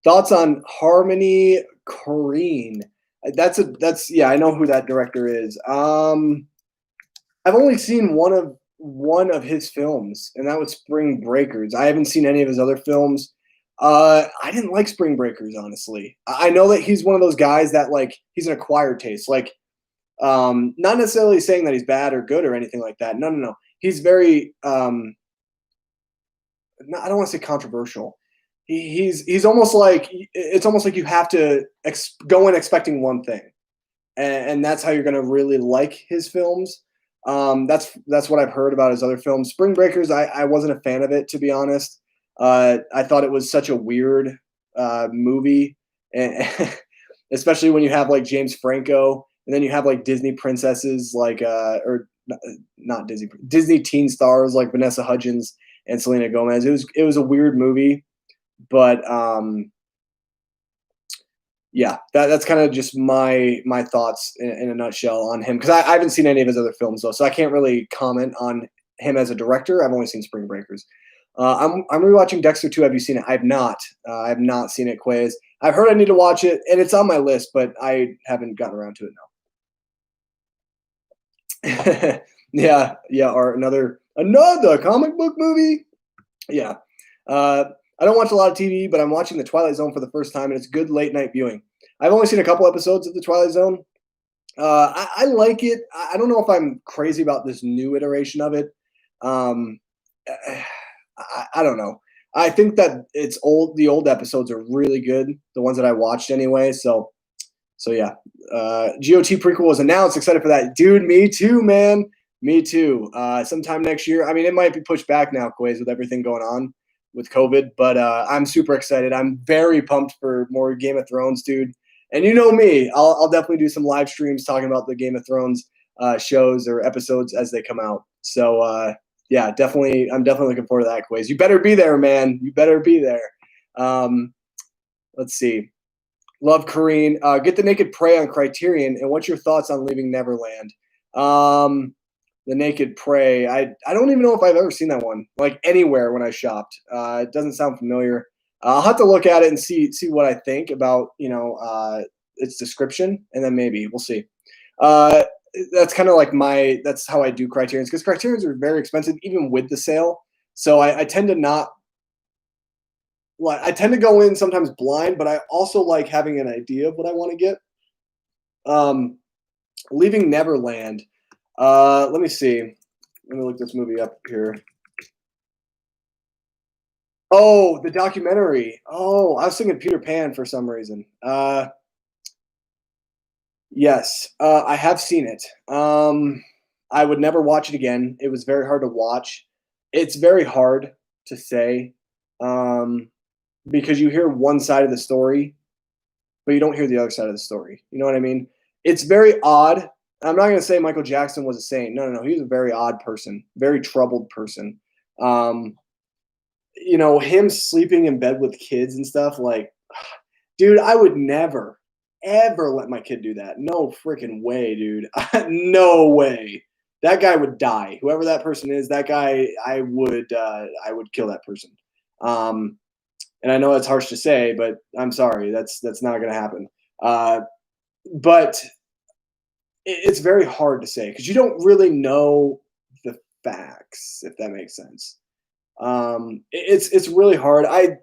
A: Thoughts on Harmony Korine? Yeah, I know who that director is. I've only seen one of his films, and that was Spring Breakers. I haven't seen any of his other films. I didn't like Spring Breakers, honestly. I know that he's one of those guys that he's an acquired taste. Not necessarily saying that he's bad or good or anything like that. No. He's very I don't want to say controversial. He's almost it's almost like you have to go in expecting one thing, and that's how you're going to really like his films. That's what I've heard about his other films. Spring Breakers, I wasn't a fan of it, to be honest. I thought it was such a weird movie, and especially when you have James Franco, and then you have Disney princesses or not Disney teen stars like Vanessa Hudgens and Selena Gomez. It was a weird movie, but yeah, that's kind of just my thoughts in a nutshell on him, because I haven't seen any of his other films though, so I can't really comment on him as a director. I've only seen Spring Breakers. I'm rewatching Dexter 2. Have you seen it? I have not. I have not seen it, Quiz. I've heard I need to watch it, and it's on my list, but I haven't gotten around to it now. Yeah, or another comic book movie. Yeah. I don't watch a lot of TV, but I'm watching The Twilight Zone for the first time, and it's good late night viewing. I've only seen a couple episodes of The Twilight Zone. I like it. I don't know if I'm crazy about this new iteration of it. I don't know. I think that it's old. The old episodes are really good, the ones that I watched anyway. So yeah. GOT prequel was announced. Excited for that, dude. Me too, man. Me too. Sometime next year. I mean, it might be pushed back now, Quiz, with everything going on. with COVID, but I'm super excited. I'm very pumped for more Game of Thrones, dude. And you know me, I'll definitely do some live streams talking about the Game of Thrones shows or episodes as they come out. So yeah, definitely, I'm definitely looking forward to that quiz. You better be there, man. You better be there. Let's see. Love Kareen. Get the Naked Prey on Criterion, and what's your thoughts on leaving Neverland? The Naked Prey. I don't even know if I've ever seen that one, like anywhere when I shopped. It doesn't sound familiar. I'll have to look at it and see what I think about its description, and then maybe we'll see. That's kind of like that's how I do Criterions, because Criterions are very expensive even with the sale. So I tend to not I tend to go in sometimes blind, but I also like having an idea of what I want to get. Leaving Neverland. Let me see. Let me look this movie up here. Oh, the documentary. Oh, I was thinking Peter Pan for some reason. Yes, I have seen it. I would never watch it again. It was very hard to watch. It's very hard to say because you hear one side of the story, but you don't hear the other side of the story. You know what I mean? It's very odd. I'm not going to say Michael Jackson was a saint. No. He was a very odd person, very troubled person. Him sleeping in bed with kids and stuff, like, dude, I would never, ever let my kid do that. No freaking way, dude. No way. That guy would die. Whoever that person is, that guy, I would kill that person. And I know that's harsh to say, but I'm sorry. That's not going to happen. But it's very hard to say because you don't really know the facts, if that makes sense. It's really hard. I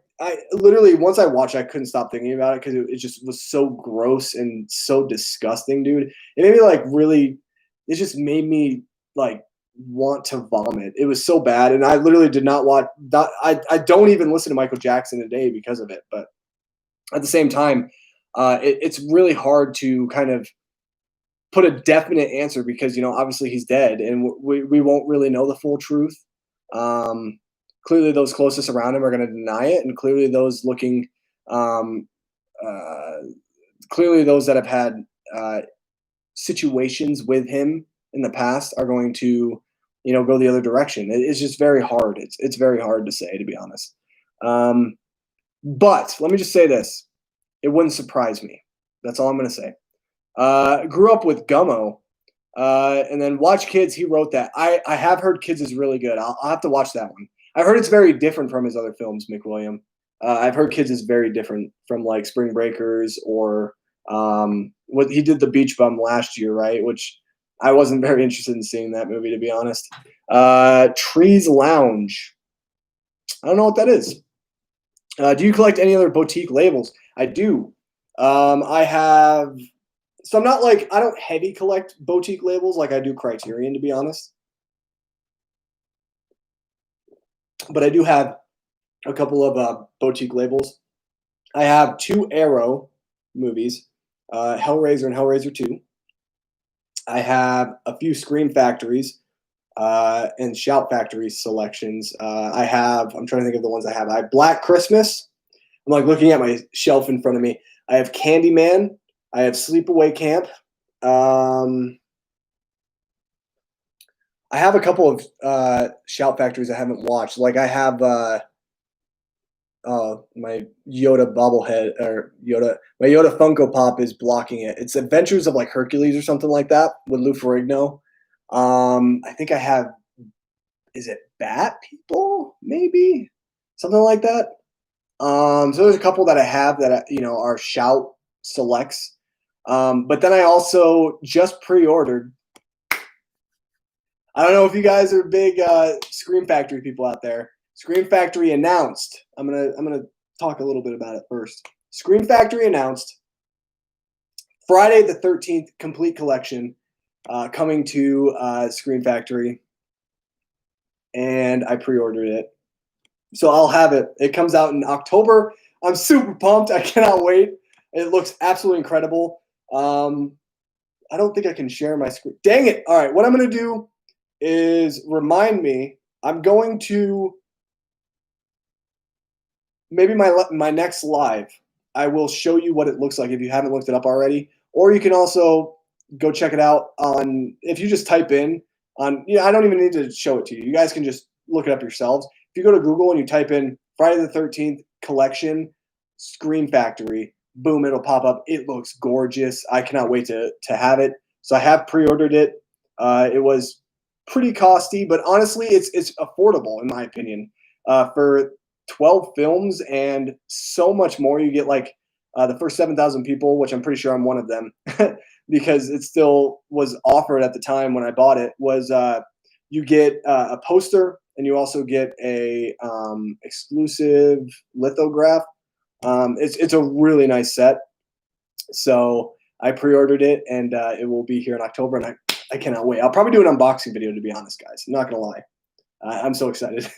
A: literally, once I watched, I couldn't stop thinking about it because it just was so gross and so disgusting, dude. It made me it just made me like want to vomit. It was so bad, and I literally did not watch. I don't even listen to Michael Jackson today because of it. But at the same time, it's really hard to kind of put a definite answer because obviously he's dead, and we won't really know the full truth. Clearly, those closest around him are going to deny it, and clearly those looking, clearly those that have had situations with him in the past are going to, go the other direction. It's just very hard. It's very hard to say, to be honest. But let me just say this: it wouldn't surprise me. That's all I'm going to say. Grew up with Gummo, and then Watch Kids. He wrote that. I have heard Kids is really good. I'll have to watch that one. I've heard it's very different from his other films, McWilliam. I've heard Kids is very different from like Spring Breakers or what he did, The Beach Bum last year, right? Which I wasn't very interested in seeing that movie, to be honest. Trees Lounge. I don't know what that is. Do you collect any other boutique labels? I do. I have. So I'm not I don't heavy collect boutique labels like I do Criterion, to be honest. But I do have a couple of boutique labels. I have 2 Arrow movies, Hellraiser and Hellraiser 2. I have a few Scream Factories and Shout Factory selections. I'm trying to think of the ones I have. I have Black Christmas. I'm looking at my shelf in front of me. I have Candyman. I have Sleepaway Camp. I have a couple of Shout Factories I haven't watched. I have my Yoda bobblehead my Yoda Funko Pop is blocking it. It's Adventures of Hercules or something like that with Lou Ferrigno. I think I have, is it Bat People? Maybe something like that. So there's a couple that I have that are Shout selects. But then I also just pre-ordered. I don't know if you guys are big Scream Factory people out there. Scream Factory announced. I'm gonna talk a little bit about it first. Scream Factory announced Friday the 13th complete collection coming to Scream Factory, and I pre-ordered it, so I'll have it. It comes out in October. I'm super pumped. I cannot wait. It looks absolutely incredible. I don't think I can share my screen. Dang it! All right, what I'm gonna do is remind me. I'm going to maybe my next live, I will show you what it looks like if you haven't looked it up already, or you can also go check it out on if you just type in on. I don't even need to show it to you. You guys can just look it up yourselves. If you go to Google and you type in Friday the 13th collection Scream Factory, boom, it'll pop up. It looks gorgeous. I cannot wait to have it. So I have pre-ordered it. It was pretty costly, but honestly, it's affordable in my opinion. For 12 films and so much more. You get like the first 7,000 people, which I'm pretty sure I'm one of them, because it still was offered at the time when I bought it. Was you get a poster and you also get a exclusive lithograph. It's a really nice set. So I pre-ordered it and it will be here in October, and I cannot wait. I'll probably do an unboxing video, to be honest, guys. I'm not gonna lie. I'm so excited,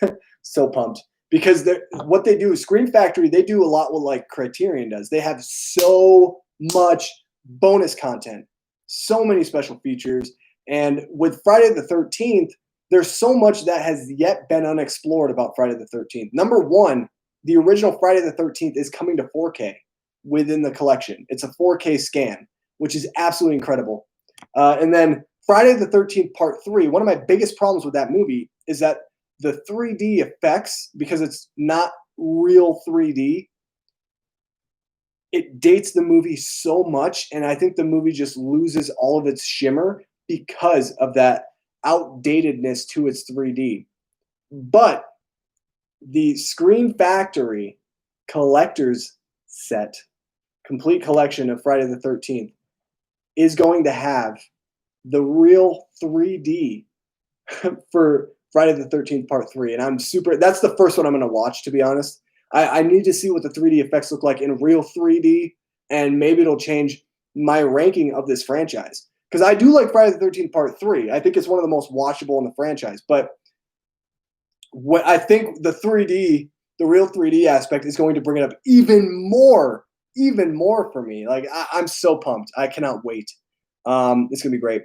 A: so pumped because what they do, Scream Factory, they do a lot with like Criterion does. They have so much bonus content, so many special features, and with Friday the 13th, there's so much that has yet been unexplored about Friday the 13th. Number one, the original Friday the 13th is coming to 4K within the collection. It's a 4K scan, which is absolutely incredible. And then Friday the 13th Part 3, one of my biggest problems with that movie is that the 3D effects, because it's not real 3D, it dates the movie so much. And I think the movie just loses all of its shimmer because of that outdatedness to its 3D. But the Scream Factory collector's set, complete collection of Friday the 13th, is going to have the real 3D for Friday the 13th Part 3. And that's the first one I'm going to watch, to be honest. I need to see what the 3D effects look like in real 3D, and maybe it'll change my ranking of this franchise. Because I do like Friday the 13th Part 3. I think it's one of the most watchable in the franchise. But what I think the real 3D aspect is going to bring it up even more for me. Like, I'm so pumped. I cannot wait. It's going to be great.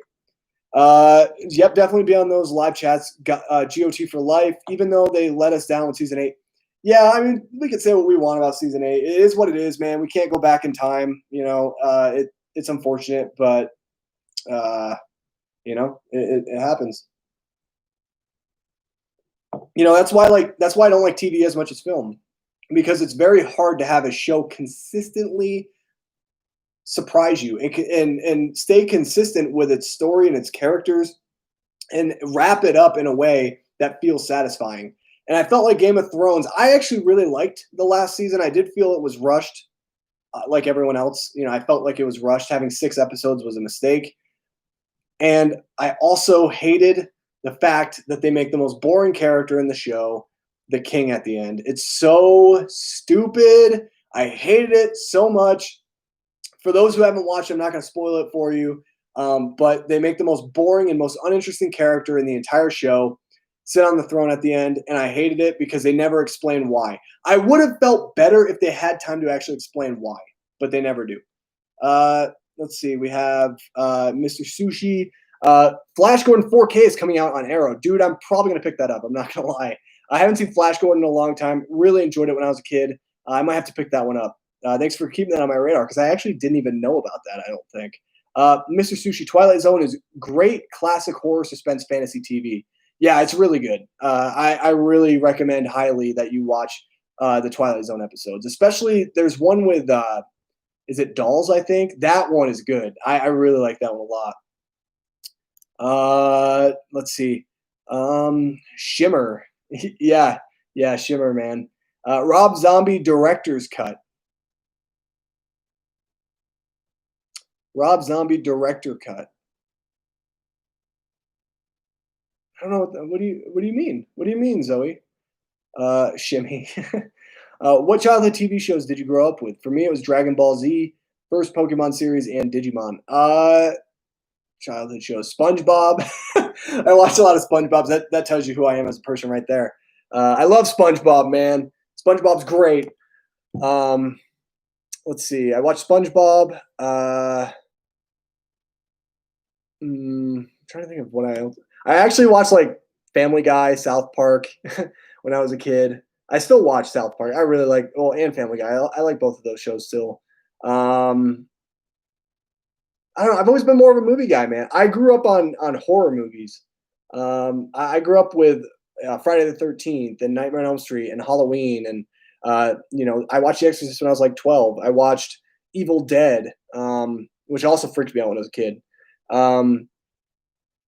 A: Yep, definitely be on those live chats. GOT for life, even though they let us down with season 8. Yeah, I mean, we could say what we want about season 8. It is what it is, man. We can't go back in time. It's unfortunate, but it happens. That's why I don't like TV as much as film, because it's very hard to have a show consistently surprise you and stay consistent with its story and its characters and wrap it up in a way that feels satisfying. And I felt like Game of Thrones, I actually really liked the last season. I did feel it was rushed, like everyone else. I felt like it was rushed. Having 6 episodes was a mistake. And I also hated the fact that they make the most boring character in the show the king at the end. It's so stupid. I hated it so much. For those who haven't watched, I'm not going to spoil it for you, but they make the most boring and most uninteresting character in the entire show sit on the throne at the end, and I hated it because they never explain why. I would have felt better if they had time to actually explain why, but they never do. Let's see. We have Mr. Sushi. Flash Gordon 4K is coming out on Arrow. Dude, I'm probably going to pick that up. I'm not going to lie. I haven't seen Flash Gordon in a long time. Really enjoyed it when I was a kid. I might have to pick that one up. Thanks for keeping that on my radar, because I actually didn't even know about that, I don't think. Mr. Sushi, Twilight Zone is great classic horror suspense fantasy TV. Yeah, it's really good. I really recommend highly that you watch the Twilight Zone episodes. Especially, there's one with, is it Dolls, I think? That one is good. I really like that one a lot. Let's see. Shimmer. Yeah, Shimmer, man. Rob Zombie director's cut. Rob Zombie director cut. I don't know what do you mean? What do you mean, Zoe? Shimmy. What childhood TV shows did you grow up with? For me, it was Dragon Ball Z, first Pokemon series, and Digimon. Childhood shows, SpongeBob. I watched a lot of SpongeBob. That tells you who I am as a person right there. I love SpongeBob, man. SpongeBob's great. Let's see. I watched SpongeBob. Trying to think of what I actually watched, like Family Guy, South Park when I was a kid. I still watch South Park. I really like, well, and Family Guy. I like both of those shows still. Um, I don't know. I've always been more of a movie guy, man. I grew up on horror movies. I grew up with Friday the 13th and Nightmare on Elm Street and Halloween, and I watched The Exorcist when I was like 12. I watched Evil Dead, which also freaked me out when I was a kid.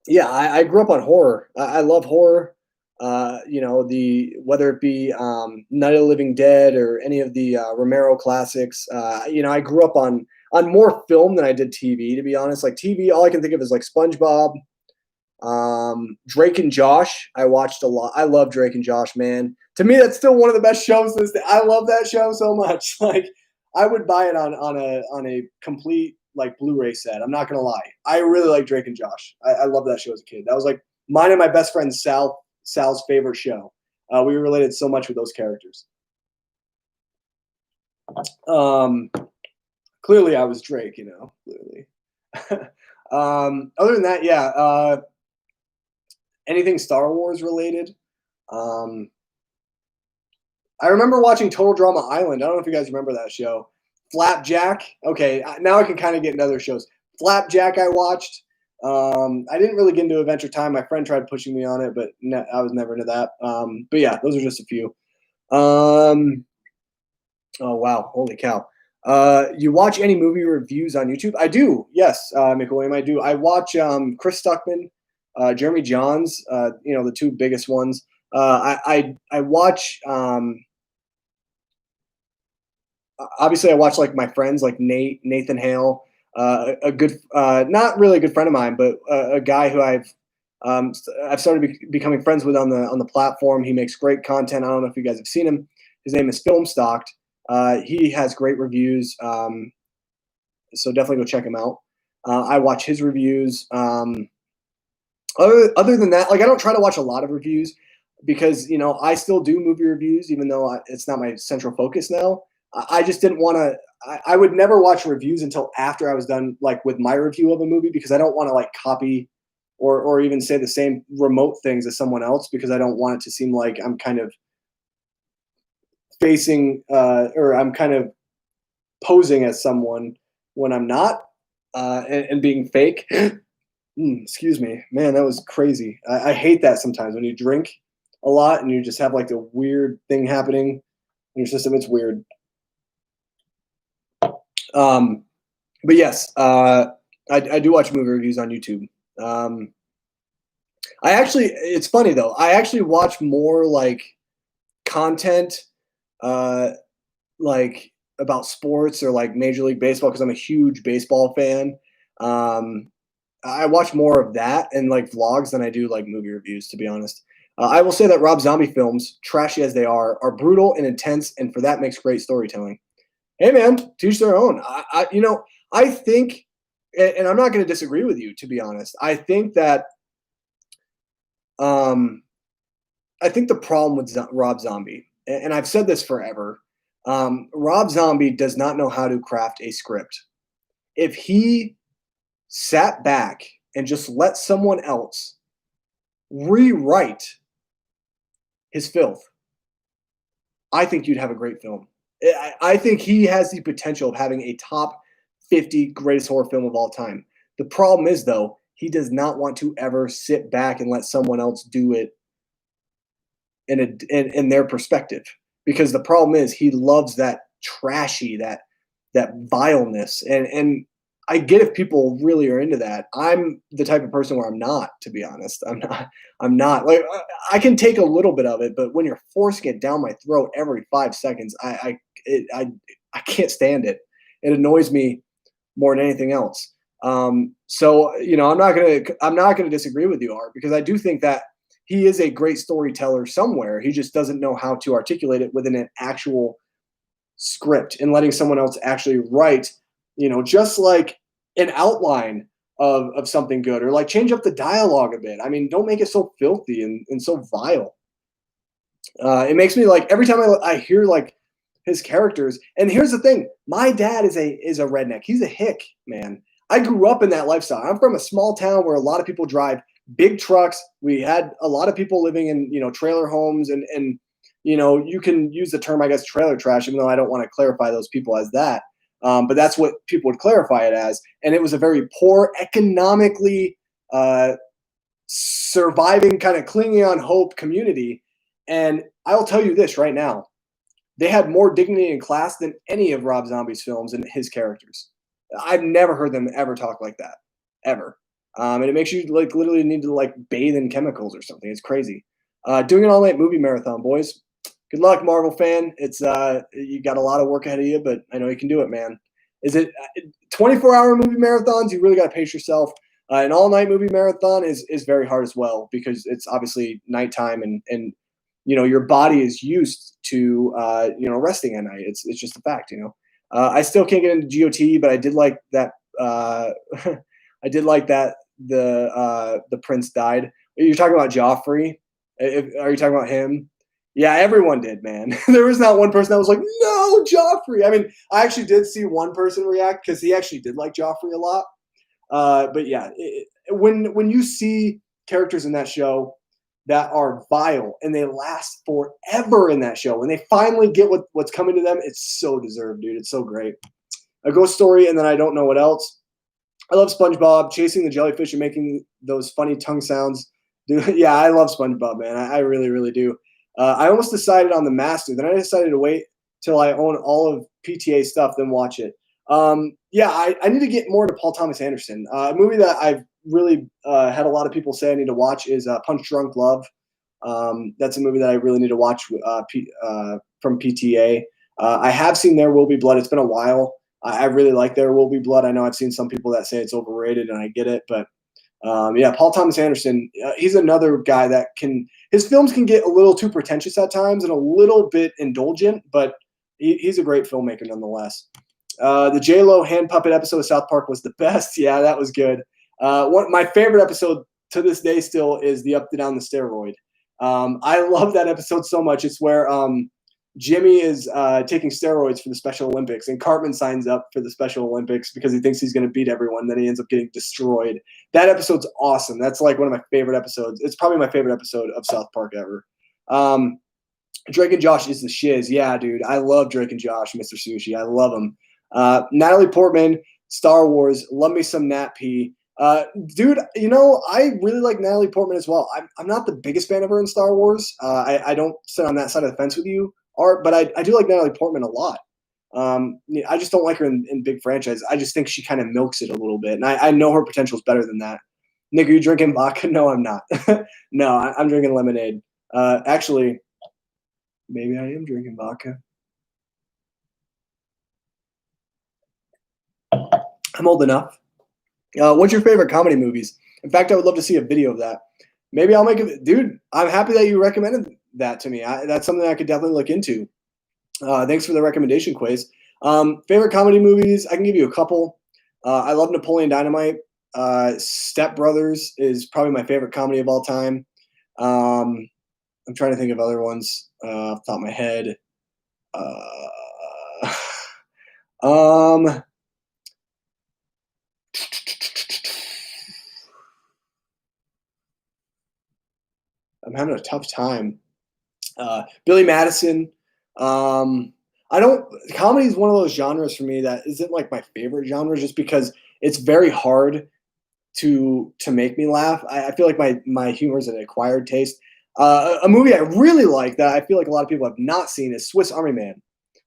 A: Yeah, I grew up on horror. I love horror. The whether it be Night of the Living Dead or any of the Romero classics. I grew up on more film than I did TV. To be honest, like TV, all I can think of is like SpongeBob, Drake and Josh. I watched a lot. I love Drake and Josh, man. To me, that's still one of the best shows. I love that show so much. Like, I would buy it on a complete like Blu-ray set. I'm not gonna lie. I really like Drake and Josh. I love that show as a kid. That was like mine and my best friend Sal's favorite show. We related so much with those characters. Um, Clearly, I was Drake. Clearly. Other than that, yeah. Anything Star Wars related. Um, I remember watching Total Drama Island. I don't know if you guys remember that show. Flapjack. Okay, now I can kind of get into other shows. Flapjack, I watched. I didn't really get into Adventure Time. My friend tried pushing me on it, but I was never into that. But yeah, those are just a few. Oh wow, holy cow! You watch any movie reviews on YouTube? I do. Yes, McWilliam, I do. I watch Chris Stuckman, Jeremy Johns. The two biggest ones. I watch. Obviously, I watch like my friends, like Nathan Hale, a good, not really a good friend of mine, but a guy who I've started becoming friends with on the platform. He makes great content. I don't know if you guys have seen him. His name is Film Stocked. He has great reviews, so definitely go check him out. I watch his reviews. Other than that, like I don't try to watch a lot of reviews because I still do movie reviews, even though it's not my central focus now. I just didn't want to. I would never watch reviews until after I was done, like with my review of a movie, because I don't want to like copy or even say the same remote things as someone else, because I don't want it to seem like I'm kind of facing or I'm kind of posing as someone when I'm not, and being fake. Excuse me, man, that was crazy. I hate that sometimes when you drink a lot and you just have like a weird thing happening in your system. It's weird. But yes, I do watch movie reviews on YouTube. It's funny though. I actually watch more like content, uh, like about sports or like Major League Baseball, because I'm a huge baseball fan. Um, I watch more of that and like vlogs than I do like movie reviews, to be honest. I will say that Rob Zombie films, trashy as they are brutal and intense, and for that makes great storytelling. Hey man, teach their own. I think, and I'm not going to disagree with you, to be honest. Um, I think the problem with Rob Zombie, and I've said this forever, Rob Zombie does not know how to craft a script. If he sat back and just let someone else rewrite his filth, I think you'd have a great film. I think he has the potential of having a top 50 greatest horror film of all time. The problem is, though, he does not want to ever sit back and let someone else do it in their perspective. Because the problem is he loves that trashy, that vileness. And I get if people really are into that. I'm the type of person where I'm not, to be honest. I'm not like I can take a little bit of it, but when you're forcing it down my throat every 5 seconds, I can't stand it. It annoys me more than anything else. So I'm not gonna disagree with you, Art, because I do think that he is a great storyteller somewhere. He just doesn't know how to articulate it within an actual script and letting someone else actually write, just like an outline of something good, or like change up the dialogue a bit. I mean, don't make it so filthy and so vile. It makes me like every time I hear like his characters. And here's the thing: my dad is a redneck. He's a hick, man. I grew up in that lifestyle. I'm from a small town where a lot of people drive big trucks. We had a lot of people living in trailer homes, and you can use the term, I guess, trailer trash, even though I don't want to clarify those people as that. But that's what people would clarify it as. And it was a very poor, economically surviving, kind of clinging on hope community. And I'll tell you this right now, they had more dignity and class than any of Rob Zombie's films and his characters. I've never heard them ever talk like that, ever. And it makes you like literally need to like bathe in chemicals or something. It's crazy. Doing an all-night movie marathon, boys. Good luck, Marvel fan. It's you got a lot of work ahead of you, but I know you can do it, man. Is it 24-hour movie marathons? You really got to pace yourself. An all-night movie marathon is very hard as well because it's obviously nighttime and your body is used to resting at night. It's just a fact. I still can't get into GOT, but I did like that. I did like that the prince died. You're talking about Joffrey? Are you talking about him? Yeah, everyone did, man. There was not one person that was like, no, Joffrey. I mean, I actually did see one person react because he actually did like Joffrey a lot. But yeah, when you see characters in that show that are vile and they last forever in that show, when they finally get what's coming to them, it's so deserved, dude. It's so great. A ghost story, and then I don't know what else. I love SpongeBob chasing the jellyfish and making those funny tongue sounds. Dude, yeah, I love SpongeBob, man. I really, really do. I almost decided on The Master. Then I decided to wait till I own all of PTA stuff, then watch it. Yeah, I need to get more into Paul Thomas Anderson. A movie that I've really had a lot of people say I need to watch is Punch Drunk Love. That's a movie that I really need to watch from PTA. I have seen There Will Be Blood. It's been a while. I really like There Will Be Blood. I know I've seen some people that say it's overrated, and I get it. But yeah, Paul Thomas Anderson, he's another guy that his films can get a little too pretentious at times and a little bit indulgent, but he's a great filmmaker nonetheless. The J-Lo hand puppet episode of South Park was the best. Yeah, that was good. My favorite episode to this day still is the Up to Down the Steroid. I love that episode so much. It's where Jimmy is taking steroids for the Special Olympics, and Cartman signs up for the Special Olympics because he thinks he's going to beat everyone. Then he ends up getting destroyed. That episode's awesome. That's like one of my favorite episodes. It's probably my favorite episode of South Park ever. Drake and Josh is the shiz. Yeah, dude. I love Drake and Josh, Mr. Sushi. I love them. Natalie Portman, Star Wars. Love me some Nat P. Dude, I really like Natalie Portman as well. I'm not the biggest fan of her in Star Wars. I don't sit on that side of the fence with you, Art, but I do like Natalie Portman a lot. I just don't like her in big franchise. I just think she kind of milks it a little bit, and I know her potential is better than that. Nick, are you drinking vodka? No, I'm not. No, I'm drinking lemonade. Actually, maybe I am drinking vodka. I'm old enough. What's your favorite comedy movies? In fact, I would love to see a video of that. Maybe I'll make it. Dude, I'm happy that you recommended that to me. That's something I could definitely look into. Thanks for the recommendation quiz. Favorite comedy movies? I can give you a couple. I love Napoleon Dynamite. Step Brothers is probably my favorite comedy of all time. I'm trying to think of other ones off the top of my head. I'm having a tough time. Billy Madison. Comedy is one of those genres for me that isn't like my favorite genre, just because it's very hard to make me laugh. I feel like my humor is an acquired taste. A movie I really like that I feel like a lot of people have not seen is Swiss Army Man.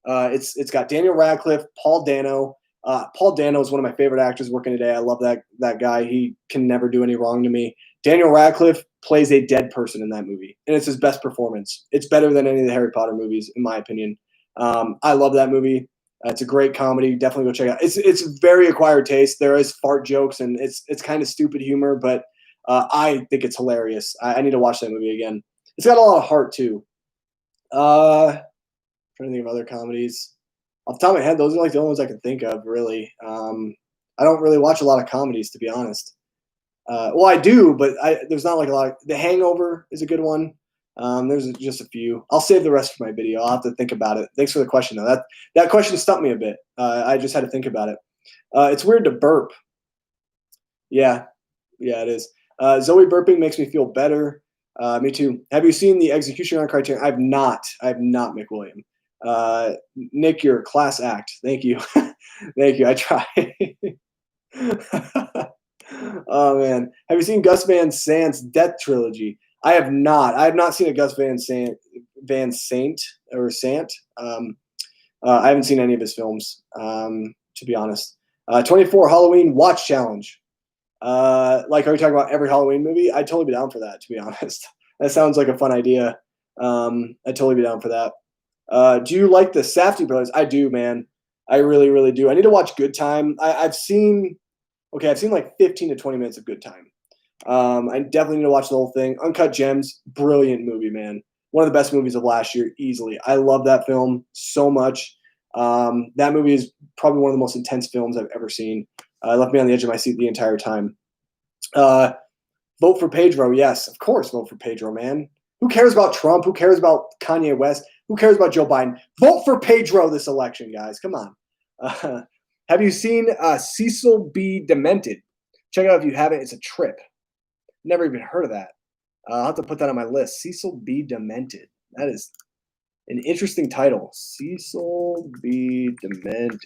A: It's got Daniel Radcliffe, Paul Dano. Paul Dano is one of my favorite actors working today. I love that guy. He can never do any wrong to me. Daniel Radcliffe plays a dead person in that movie, and it's his best performance. It's better than any of the Harry Potter movies, in my opinion. I love that movie. It's a great comedy. Definitely go check it out. It's very acquired taste. There is fart jokes, and it's kind of stupid humor, but I think it's hilarious. I need to watch that movie again. It's got a lot of heart too. Trying to think of other comedies. Off the top of my head, those are like the only ones I can think of, really. I don't really watch a lot of comedies, to be honest. Well, I do, but there's not like a lot. The Hangover is a good one. There's just a few. I'll save the rest for my video. I'll have to think about it. Thanks for the question, though. That question stumped me a bit. I just had to think about it. It's weird to burp. Yeah, it is. Zoe burping makes me feel better. Me too. Have you seen The Execution on Criterion? I've not. I've not, McWilliam. Nick, you're a class act. Thank you. Thank you. I try. Oh man, have you seen Gus Van Sant's Death Trilogy? I have not. I have not seen a Gus Van Sant or Sant. I haven't seen any of his films, to be honest. 24 Halloween Watch Challenge. Like, are we talking about every Halloween movie? I'd totally be down for that, to be honest. That sounds like a fun idea. I'd totally be down for that. Do you like the Safdie brothers? I do, man. I really, really do. I need to watch Good Time. I've seen like 15 to 20 minutes of Good Time. I definitely need to watch the whole thing. Uncut Gems, brilliant movie, man. One of the best movies of last year, easily. I love that film so much. That movie is probably one of the most intense films I've ever seen. It left me on the edge of my seat the entire time. Vote for Pedro. Yes, of course, vote for Pedro, man. Who cares about Trump? Who cares about Kanye West? Who cares about Joe Biden? Vote for Pedro this election, guys. Come on. Have you seen Cecil B. Demented? Check it out if you haven't. It's a trip. Never even heard of that. I'll have to put that on my list. Cecil B. Demented. That is an interesting title. Cecil B. Demented.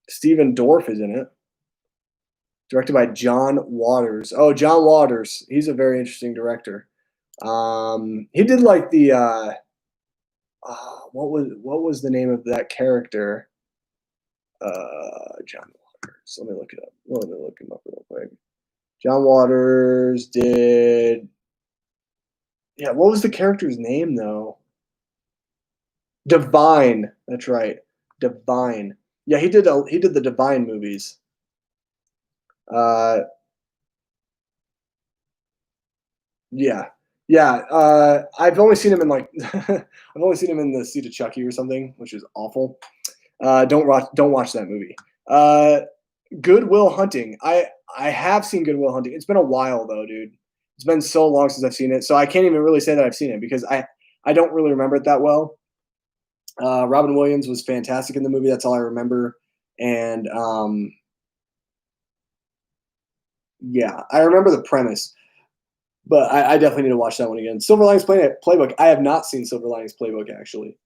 A: Stephen Dorff is in it. Directed by John Waters. Oh, John Waters. He's a very interesting director. He did like the what was the name of that character? John Waters. Let me look it up. Let me look him up real quick. John Waters did. Yeah, what was the character's name though? Divine. That's right. Divine. Yeah, he did the Divine movies. Yeah. Yeah. I've only seen him in like I've only seen him in The Seat of Chucky or something, which is awful. Don't watch that movie. Good Will Hunting. I have seen Good Will Hunting. It's been a while though, dude. It's been so long since I've seen it, so I can't even really say that I've seen it because I don't really remember it that well. Robin Williams was fantastic in the movie. That's all I remember. And yeah, I remember the premise, but I definitely need to watch that one again. Silver Linings Playbook. I have not seen Silver Linings Playbook actually.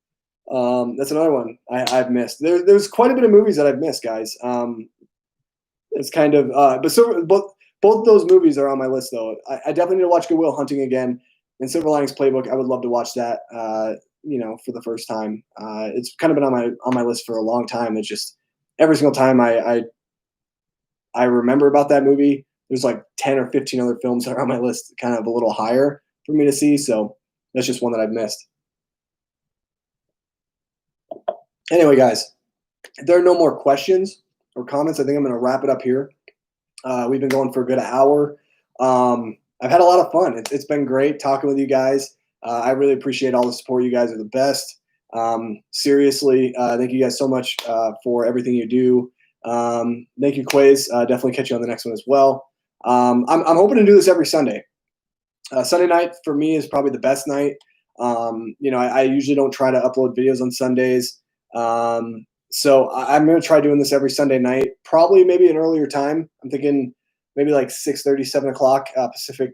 A: That's another one I've missed. There's quite a bit of movies that I've missed, guys. It's kind of both those movies are on my list though. I definitely need to watch Good Will Hunting again, and Silver Linings Playbook. I would love to watch that. For the first time. It's kind of been on my list for a long time. It's just every single time I remember about that movie, there's like 10 or 15 other films that are on my list, kind of a little higher for me to see. So that's just one that I've missed. Anyway, guys, if there are no more questions or comments, I think I'm going to wrap it up here. We've been going for a good hour. I've had a lot of fun. It's been great talking with you guys. I really appreciate all the support. You guys are the best. Seriously, thank you guys so much for everything you do. Thank you, Quays. Definitely catch you on the next one as well. I'm hoping to do this every Sunday. Sunday night for me is probably the best night. I usually don't try to upload videos on Sundays. So I'm going to try doing this every Sunday night, probably maybe an earlier time. I'm thinking maybe like 6:30, 7 o'clock Pacific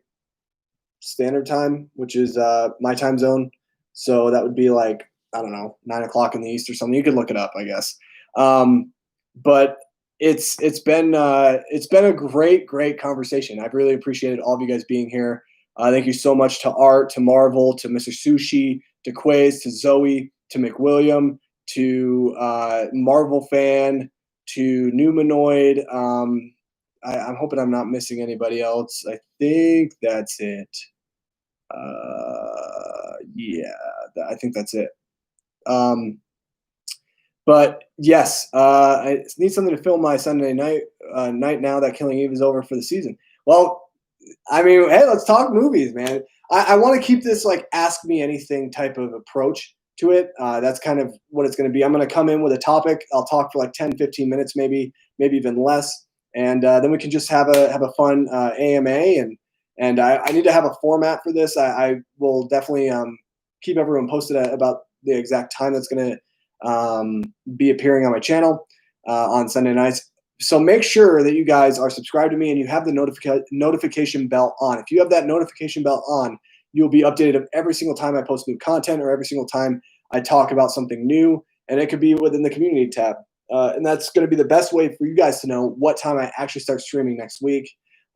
A: Standard Time, which is my time zone. So that would be like, I don't know, 9 o'clock in the East or something. You could look it up, I guess. But it's been a great conversation. I've really appreciated all of you guys being here. Thank you so much to Art, to Marvel, to Mr. Sushi, to Quays, to Zoe, to McWilliam, to Marvel Fan, to Numanoid. I'm hoping I'm not missing anybody else. I think that's it. I think that's it. But yes, I need something to film my Sunday night now that Killing Eve is over for the season. Well, I mean, hey, let's talk movies, man. I want to keep this like ask me anything type of approach to it. That's kind of what it's going to be. I'm going to come in with a topic. I'll talk for like 10, 15 minutes, maybe even less. And then we can just have a fun AMA. And I need to have a format for this. I will definitely keep everyone posted about the exact time that's going to be appearing on my channel on Sunday nights. So make sure that you guys are subscribed to me and you have the notification bell on. If you have that notification bell on, you'll be updated of every single time I post new content or every single time I talk about something new. And it could be within the community tab. And that's going to be the best way for you guys to know what time I actually start streaming next week.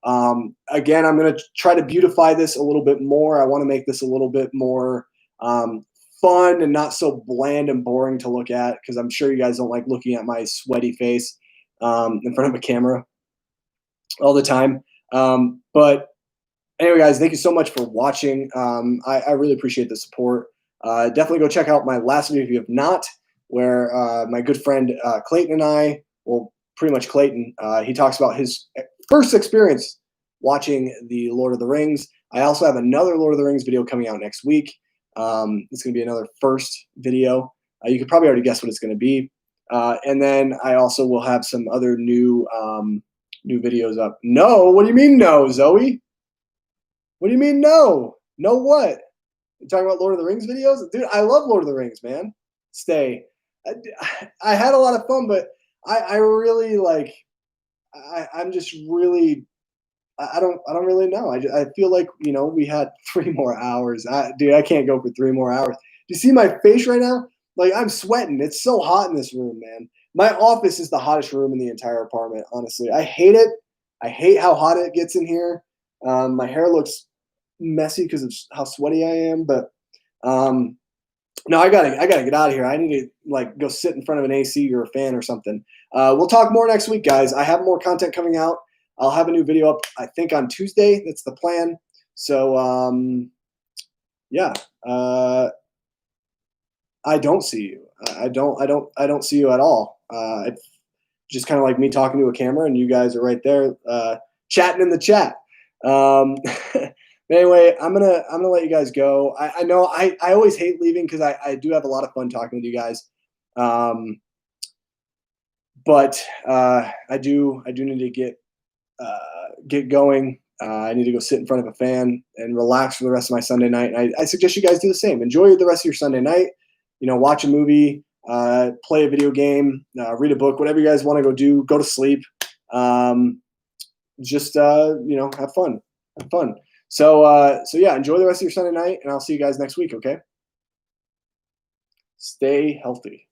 A: Again, I'm going to try to beautify this a little bit more. I want to make this a little bit more fun and not so bland and boring to look at, because I'm sure you guys don't like looking at my sweaty face in front of a camera all the time. But anyway, guys, thank you so much for watching. I really appreciate the support. Definitely go check out my last video if you have not, where my good friend Clayton and I, well, pretty much Clayton, he talks about his first experience watching the Lord of the Rings. I also have another Lord of the Rings video coming out next week. It's going to be another first video. You could probably already guess what it's going to be. And then I also will have some other new videos up. No, what do you mean no, Zoe? What do you mean no? No what? You talking about Lord of the Rings videos? Dude, I love Lord of the Rings, man. Stay. I had a lot of fun, but I really like, I'm just really, I don't really know. I feel like, you know, we had 3 more hours. Dude, I can't go for 3 more hours. Do you see my face right now? Like, I'm sweating. It's so hot in this room, man. My office is the hottest room in the entire apartment, honestly. I hate it. I hate how hot it gets in here. My hair looks messy because of how sweaty I am, but no, I gotta get out of here. I need to like go sit in front of an AC or a fan or something. We'll talk more next week, guys. I have more content coming out. I'll have a new video up, I think, on Tuesday. That's the plan. So yeah, I don't see you. I don't see you at all. It's just kind of like me talking to a camera, and you guys are right there chatting in the chat. But anyway, I'm gonna let you guys go. I know I always hate leaving because I do have a lot of fun talking with you guys. But I do need to get going. I need to go sit in front of a fan and relax for the rest of my Sunday night. And I suggest you guys do the same. Enjoy the rest of your Sunday night. You know, watch a movie, play a video game, read a book, whatever you guys want to go do. Go to sleep. Just you know, have fun. Have fun. So yeah, enjoy the rest of your Sunday night, and I'll see you guys next week. Okay. Stay healthy.